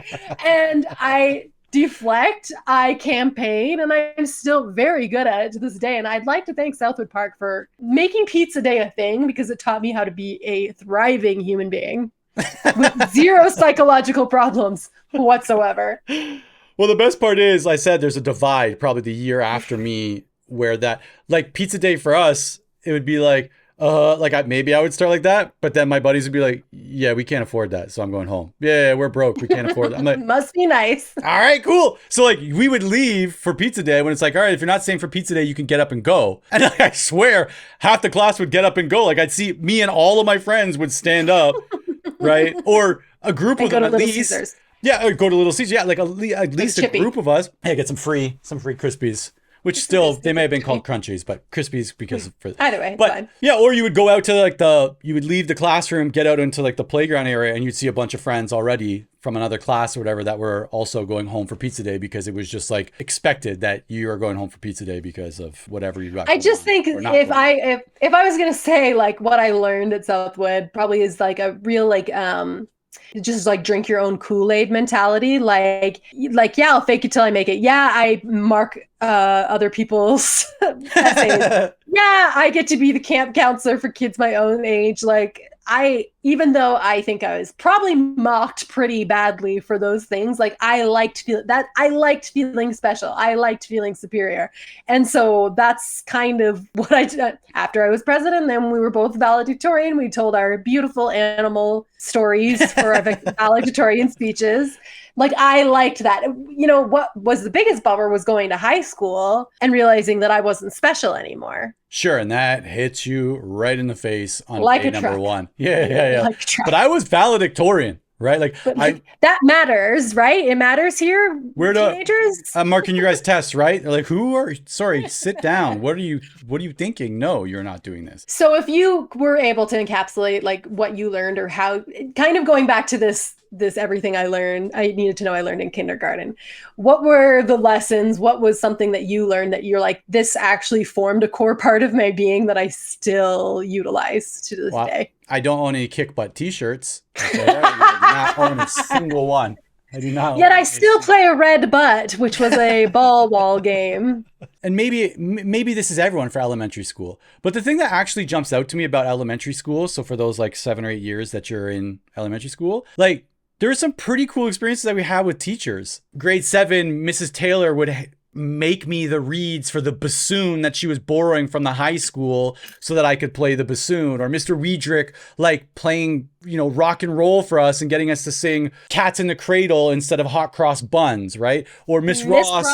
B: And I deflect, I campaign, and I'm still very good at it to this day. And I'd like to thank Southwood Park for making Pizza Day a thing, because it taught me how to be a thriving human being with zero psychological problems whatsoever.
C: Well, the best part is, I said there's a divide probably the year after me where that, like, Pizza Day for us, it would be like, maybe I would start like that, but then my buddies would be like, yeah, we can't afford that, so I'm going home. Yeah, we're broke, we can't afford that. I'm like,
B: must be nice.
C: All right, cool. So like we would leave for Pizza Day when it's like, all right, if you're not staying for Pizza Day, you can get up and go. And like, I swear, half the class would get up and go. Like I'd see me and all of my friends would stand up, right? Or a group of them at least. Caesars. Yeah, or go to Little Caesars. Yeah, like at least a group of us. Hey, get some free Krispies. Which still, they may have been called Crunchies, but Krispies because for
B: either way,
C: but
B: fine.
C: Yeah, or you would go out to you would leave the classroom, get out into like the playground area, and you'd see a bunch of friends already from another class or whatever that were also going home for Pizza Day, because it was just like expected that you are going home for Pizza Day because of whatever you got.
B: I just think if I was gonna say like what I learned at Southwood probably is like a real just like drink your own Kool-Aid mentality. Like, yeah, I'll fake it till I make it. Yeah, I mark other people's essays. Yeah, I get to be the camp counselor for kids my own age. Like, even though I think I was probably mocked pretty badly for those things, like I liked feeling special. I liked feeling superior. And so that's kind of what I did after I was president. Then we were both valedictorian. We told our beautiful animal stories for our valedictorian speeches. Like I liked that. What was the biggest bummer was going to high school and realizing that I wasn't special anymore.
C: Sure, and that hits you right in the face on
B: like
C: day number one. Yeah. Like but I was valedictorian, right? Like
B: that matters, right? It matters here. We're teenagers.
C: I'm marking your guys' tests, right? They're like, sorry, sit down. What are you thinking? No, you're not doing this.
B: So if you were able to encapsulate like what you learned, or how, kind of going back to this everything I needed to know I learned in kindergarten. What were the lessons? What was something that you learned that you're like, this actually formed a core part of my being that I still utilize to this day?
C: I don't own any kick butt t-shirts. Okay? I do not own a single one. I do not.
B: Yet I still play a red butt, which was a ball wall game.
C: And maybe this is everyone for elementary school. But the thing that actually jumps out to me about elementary school, so for those like 7 or 8 years that you're in elementary school, like there are some pretty cool experiences that we had with teachers. Grade 7, Mrs. Taylor would make me the reeds for the bassoon that she was borrowing from the high school so that I could play the bassoon. Or Mr. Weidrich like playing, rock and roll for us and getting us to sing Cats in the Cradle instead of Hot Cross Buns, right? Or Miss Ross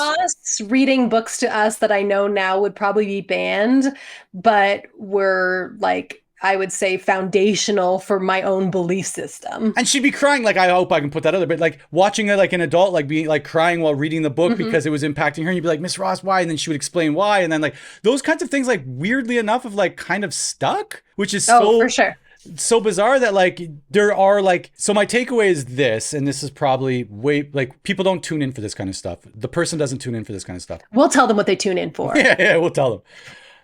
B: reading books to us that I know now would probably be banned, but were like, I would say, foundational for my own belief system.
C: And she'd be crying, like, I hope I can put that other, but like watching her like an adult, like being like crying while reading the book because it was impacting her. And you'd be like, Miss Ross, why? And then she would explain why. And then like those kinds of things, like weirdly enough, have like kind of stuck, which is
B: for sure.
C: So bizarre that like there are like, so my takeaway is this, and this is probably like people don't tune in for this kind of stuff. The person doesn't tune in for this kind of stuff.
B: We'll tell them what they tune in for.
C: Yeah, we'll tell them.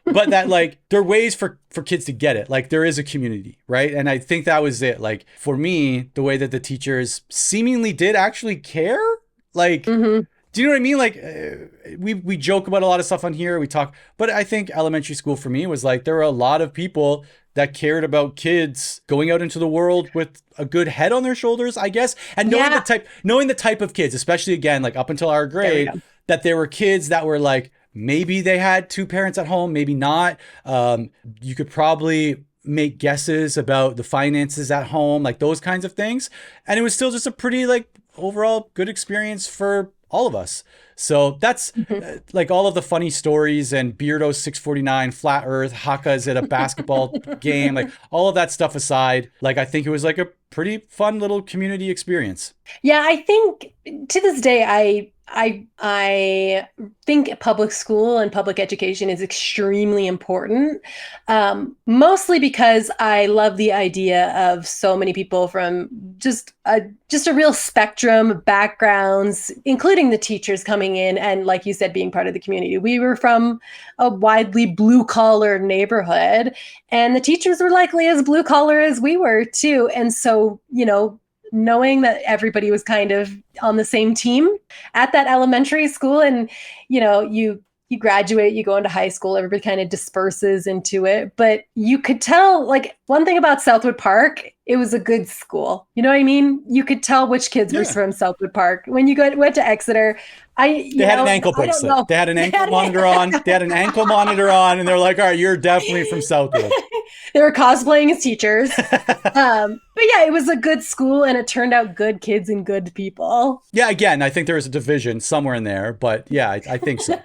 C: But that like there are ways for kids to get it. Like there is a community, right? And I think that was it. Like for me, the way that the teachers seemingly did actually care, like, do you know what I mean? Like we joke about a lot of stuff on here. We talk, but I think elementary school for me was like there were a lot of people that cared about kids going out into the world with a good head on their shoulders, I guess, and knowing the type of kids, especially again like up until our grade, that there were kids that were like, maybe they had 2 parents at home, maybe not. You could probably make guesses about the finances at home, like those kinds of things. And it was still just a pretty like overall good experience for all of us. So that's like all of the funny stories and Beardo 649, Flat Earth, Haka is at a basketball game, like all of that stuff aside, like I think it was like a pretty fun little community experience.
B: Yeah, I think to this day, I think public school and public education is extremely important, mostly because I love the idea of so many people from just a real spectrum of backgrounds, including the teachers coming in and, like you said, being part of the community. We were from a widely blue-collar neighborhood, and the teachers were likely as blue-collar as we were too. And so, knowing that everybody was kind of on the same team at that elementary school, and you graduate, you go into high school, everybody kind of disperses into it, but you could tell, like, one thing about Southwood Park, it was a good school. You know what I mean? You could tell which kids were from Southwood Park. When you went to Exeter,
C: they had an ankle bracelet. They had an ankle monitor on. They had an ankle monitor on, and they're like, all right, you're definitely from Southwood.
B: They were cosplaying as teachers. But yeah, it was a good school, and it turned out good kids and good people.
C: Yeah, again, I think there was a division somewhere in there, but yeah, I think so.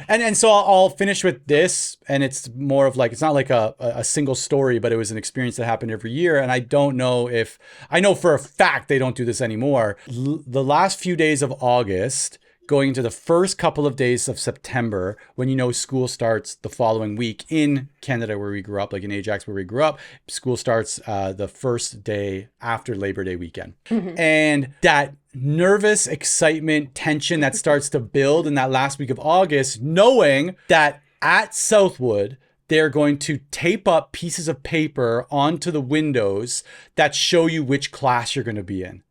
C: And so I'll finish with this, and it's more of like, it's not like a single story, but it was an experience that happened every year. And I don't know if, I know for a fact they don't do this anymore. The last few days of August, going into the first couple of days of September, when school starts the following week in Canada where we grew up, like in Ajax where we grew up, school starts the first day after Labor Day weekend. Mm-hmm. And that nervous excitement, tension that starts to build in that last week of August, knowing that at Southwood, they're going to tape up pieces of paper onto the windows that show you which class you're going to be in.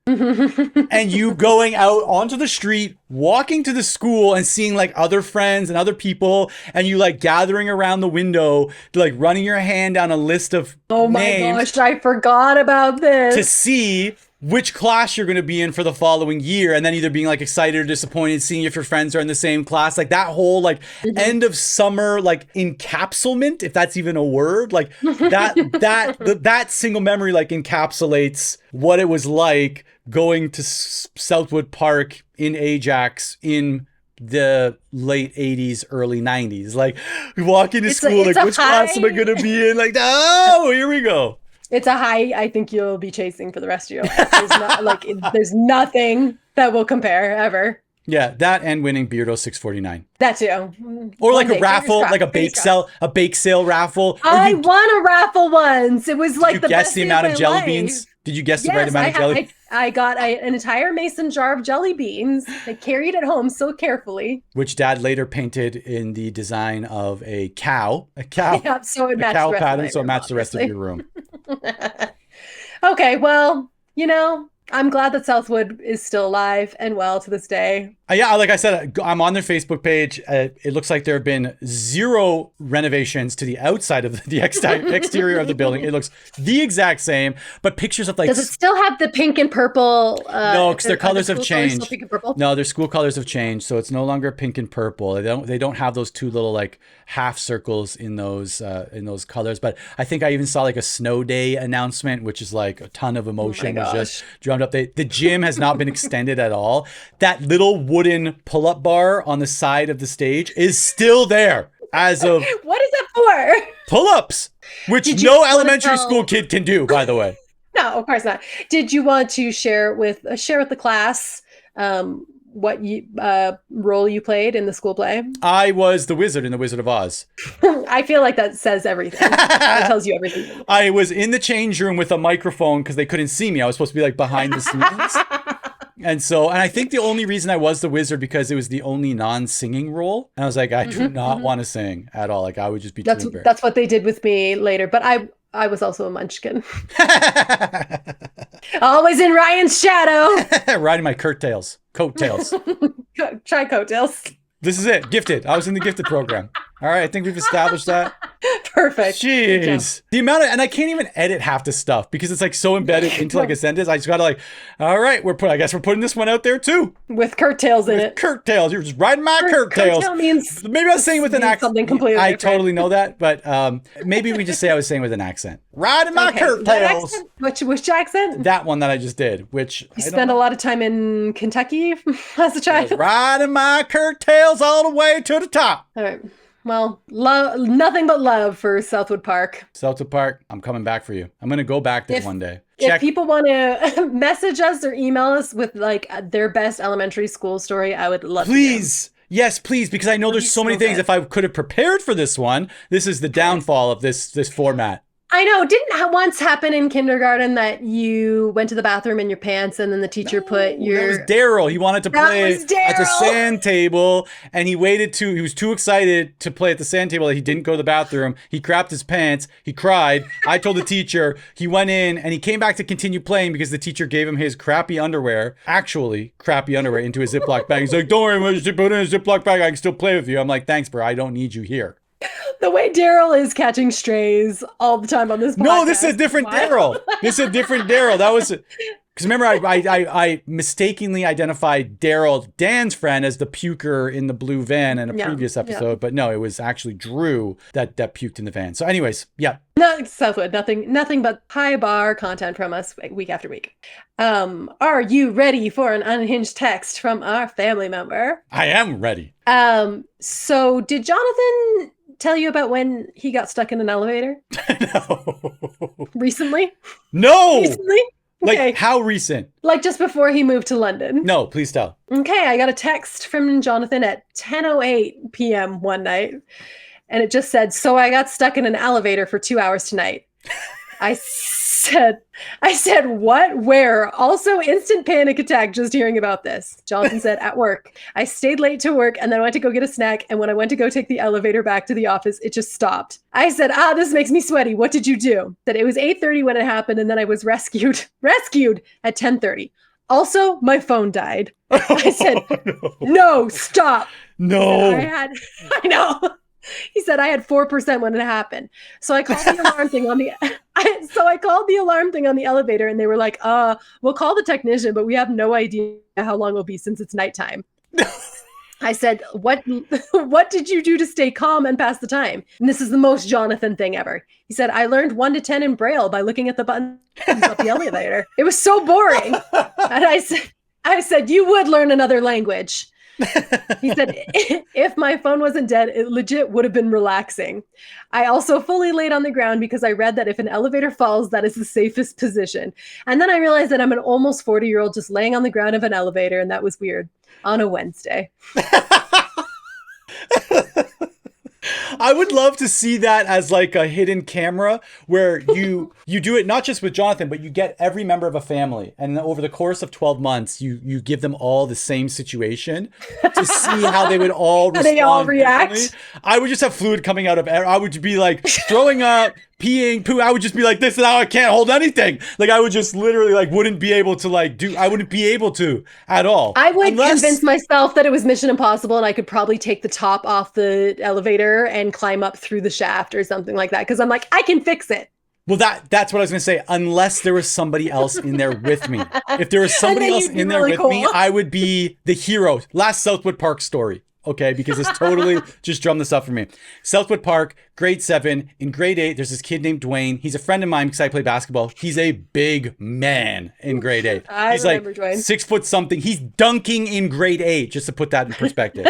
C: And you going out onto the street, walking to the school and seeing like other friends and other people, and you like gathering around the window, like running your hand down a list of names.
B: Gosh, I forgot about this.
C: To see which class you're going to be in for the following year, and then either being like excited or disappointed, seeing if your friends are in the same class, like that whole like end of summer like encapsulment, if that's even a word, like that single memory like encapsulates what it was like going to Southwood Park in Ajax in the late 80s, early 90s. Like we walk into school, like which class am I going to be in? Like, oh, here we go.
B: It's a high I think you'll be chasing for the rest of your life. There's nothing that will compare ever.
C: Yeah, that and winning Beardo 649.
B: That too.
C: Or like a raffle, like a bake sale raffle.
B: I won a raffle once. It was like the best
C: the amount of jelly beans? Did you guess the right amount of jelly beans?
B: I got an entire mason jar of jelly beans. I carried it home so carefully.
C: Which Dad later painted in the design of a cow.
B: Yeah, so it matched
C: cow
B: the rest
C: pattern,
B: of
C: so it matched the rest of your room.
B: Okay, well, I'm glad that Southwood is still alive and well to this day.
C: Yeah, like I said, I'm on their Facebook page. It looks like there have been 0 renovations to the outside of the exterior of the building. It looks the exact same, but pictures of like...
B: Does it still have the pink and purple?
C: No, because their colors have changed.
B: Pink and purple?
C: No, their school colors have changed, so it's no longer pink and purple. They don't have those 2 little like half circles in those colors. But I think I even saw like a snow day announcement, which is like a ton of emotion was just drummed up. The gym has not been extended at all. That little wooden pull-up bar on the side of the stage is still there as of...
B: What is it for?
C: Pull-ups, which no elementary school kid can do, by the way.
B: No, of course not. Did you want to share with the class what role you played in the school play?
C: I was the wizard in The Wizard of Oz.
B: I feel like that says everything. It tells you everything.
C: I was in the change room with a microphone because they couldn't see me. I was supposed to be like behind the scenes. And I think the only reason I was the wizard because it was the only non-singing role. And I was like, I do not want to sing at all. Like I would just be too embarrassed.
B: That's what they did with me later. But I was also a munchkin. Always in Ryan's shadow.
C: Riding my coattails.
B: Try coattails.
C: This is it. Gifted. I was in the gifted program. All right. I think we've established that.
B: Perfect.
C: Jeez. The amount of, and I can't even edit half the stuff because it's like so embedded into like a sentence. I just got to like, all right, I guess we're putting this one out there too.
B: With curtails in it.
C: Curtails. You're just riding my curtails.
B: Curtail means
C: maybe I was saying with an accent.
B: Something completely different.
C: Totally know that, but maybe we just say I was saying with an accent. Riding my curtails.
B: Which accent?
C: That one that I just did, which
B: you spent a lot of time in Kentucky as a child.
C: Riding my curtails all the way to the top.
B: All right. Well, nothing but love for Southwood Park.
C: Southwood Park, I'm coming back for you. I'm going to go back there one day.
B: If people want to message us or email us with like their best elementary school story, I would love
C: Please. Yes, please, because I know there's so many things. If I could have prepared for this one, this is the downfall of this format.
B: I know. Didn't once happen in kindergarten that you went to the bathroom in your pants and then the teacher put your...
C: That was Daryl. He wanted to play at the sand table, and he was too excited to play at the sand table that he didn't go to the bathroom. He crapped his pants. He cried. I told the teacher. He went in, and he came back to continue playing because the teacher gave him his crappy underwear, into his Ziploc bag. He's like, don't worry, I'm just put it in a Ziploc bag. I can still play with you. I'm like, thanks, bro. I don't need you here.
B: The way Daryl is catching strays all the time on this podcast.
C: No, this is a different Daryl. This is a different Daryl. That was... Because remember, I mistakenly identified Daryl, Dan's friend, as the puker in the blue van in a previous episode. But no, it was actually Drew that puked in the van. So anyways, yeah.
B: No, Southwood, nothing but high bar content from us week after week. Are you ready for an unhinged text from our family member?
C: I am ready.
B: So did Jonathan tell you about when he got stuck in an elevator?
C: No.
B: Recently?
C: No.
B: Recently?
C: Like,
B: okay.
C: How recent?
B: Like just before he moved to London.
C: No, please tell.
B: Okay, I got a text from Jonathan at 10:08 p.m. one night, and it just said, "So I got stuck in an elevator for 2 hours tonight." I said, what? Where? Also, instant panic attack just hearing about this. Jonathan said, at work. I stayed late to work and then I went to go get a snack. And when I went to go take the elevator back to the office, it just stopped. I said, this makes me sweaty. What did you do? That it was 8:30 when it happened. And then I was rescued at 10:30. Also, my phone died. I said, no, stop.
C: No.
B: I know. He said I had 4% when it happened. So I called the alarm thing on the elevator and they were like, we'll call the technician, but we have no idea how long it'll be since it's nighttime. I said, what did you do to stay calm and pass the time? And this is the most Jonathan thing ever. He said, I learned 1 to 10 in Braille by looking at the buttons of the elevator. It was so boring. And I said, you would learn another language. He said, if my phone wasn't dead, it legit would have been relaxing. I also fully laid on the ground because I read that if an elevator falls, that is the safest position. And then I realized that I'm an almost 40-year-old just laying on the ground of an elevator, and that was weird on a Wednesday.
C: I would love to see that as like a hidden camera where you do it not just with Jonathan, but you get every member of a family. And over the course of 12 months, you give them all the same situation to see how they would all respond.
B: They all react.
C: I would just have fluid coming out of I would be like throwing up, peeing, poo. I would just be like this, and now I can't hold anything. Like I would just literally like wouldn't be able to I wouldn't be able to at all.
B: I would convince myself that it was Mission Impossible and I could probably take the top off the elevator and climb up through the shaft or something like that. Because I'm like, I can fix it.
C: Well, that's what I was going to say. Unless there was somebody else in there with me. If there was somebody else in there with me, I would be the hero. Last Southwood Park story. Okay, because it's totally just drummed this up for me. Southwood Park, grade 7. In grade 8, there's this kid named Dwayne. He's a friend of mine because I play basketball. He's a big man in grade 8. He's
B: remember
C: like
B: Dwayne.
C: 6 foot something. He's dunking in grade 8, just to put that in perspective.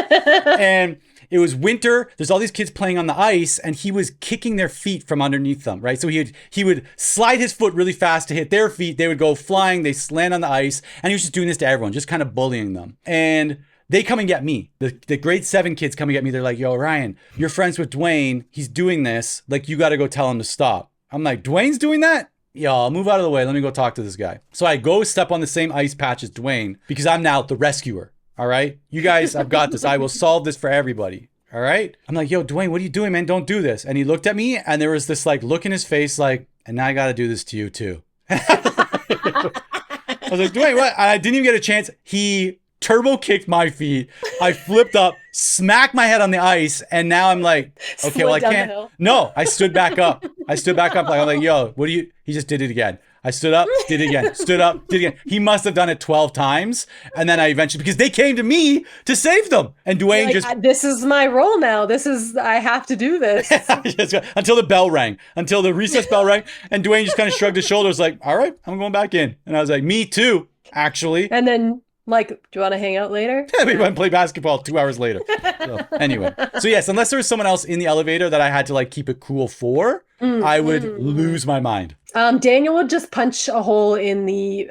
C: And it was winter. There's all these kids playing on the ice, and he was kicking their feet from underneath them, right? So he would slide his foot really fast to hit their feet. They would go flying. They land on the ice, and he was just doing this to everyone, just kind of bullying them. And they come and get me. The grade 7 kids come and get me. They're like, yo, Ryan, you're friends with Dwayne. He's doing this. Like, you got to go tell him to stop. I'm like, Dwayne's doing that? Yo, I'll move out of the way. Let me go talk to this guy. So I go step on the same ice patch as Dwayne because I'm now the rescuer. All right? You guys, I've got this. I will solve this for everybody. All right? I'm like, yo, Dwayne, what are you doing, man? Don't do this. And he looked at me, and there was this like look in his face like, and now I got to do this to you too. I was like, Dwayne, what? And I didn't even get a chance. He turbo kicked my feet. I flipped up, smacked my head on the ice, and now I'm like, okay, well, I can't. No, I stood back up. Like, I'm like, yo, what do you? He just did it again. I stood up, did it again, stood up, did it again. He must have done it 12 times. And then I eventually, because they came to me to save them. And Dwayne just...
B: This is my role now. I have to do this.
C: Until the bell rang. Until the recess bell rang. And Dwayne just kind of shrugged his shoulders like, all right, I'm going back in. And I was like, me too, actually.
B: And then... like, do you want to hang out later?
C: We went and play basketball 2 hours later. So, anyway. So yes, unless there was someone else in the elevator that I had to like keep it cool for, I would lose my mind.
B: Daniel would just punch a hole in the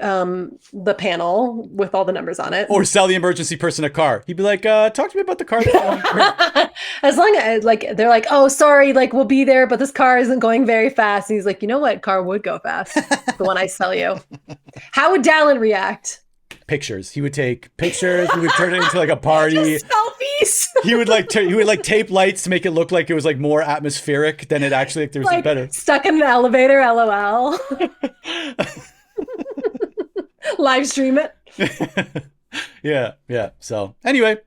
B: panel with all the numbers on it.
C: Or sell the emergency person a car. He'd be like, talk to me about the car.
B: As long as they're like, oh, sorry, we'll be there, but this car isn't going very fast. And he's like, you know what? Car would go fast. The one I sell you. How would Dallin react?
C: Pictures. He would take pictures. He would turn it into a party.
B: Just selfies.
C: He would tape lights to make it look like it was more atmospheric than it actually. There was better.
B: Stuck in an elevator. LOL. Live stream it.
C: Yeah. So anyway,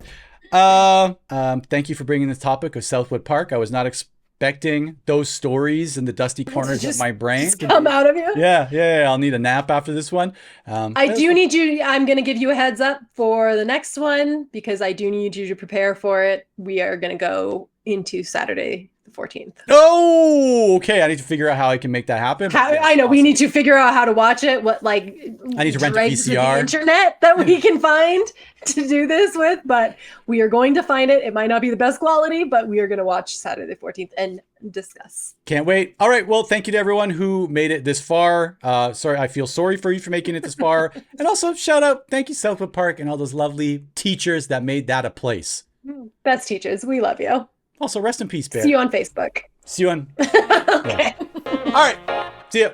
C: thank you for bringing this topic of Southwood Park. I was not expecting those stories in the dusty corners of my brain
B: to come out of you.
C: Yeah. I'll need a nap after this one.
B: I do need you. I'm going to give you a heads up for the next one because I do need you to prepare for it. We are going to go into Saturday the 14th.
C: Oh, okay. I need to figure out how I can make that happen.
B: I know. Awesome. We need to figure out how to watch it. I
C: need to rent a VCR.
B: The internet that we can find to do this with, but we are going to find it. It might not be the best quality, but we are going to watch Saturday the 14th and discuss.
C: Can't wait. All right. Well, thank you to everyone who made it this far. I feel sorry for you for making it this far. And also shout out. Thank you, Southwood Park, and all those lovely teachers that made that a place.
B: Best teachers. We love you.
C: Also, rest in peace, Bear.
B: See you on Facebook.
C: See you on.
B: Okay.
C: Yeah. All right. See ya.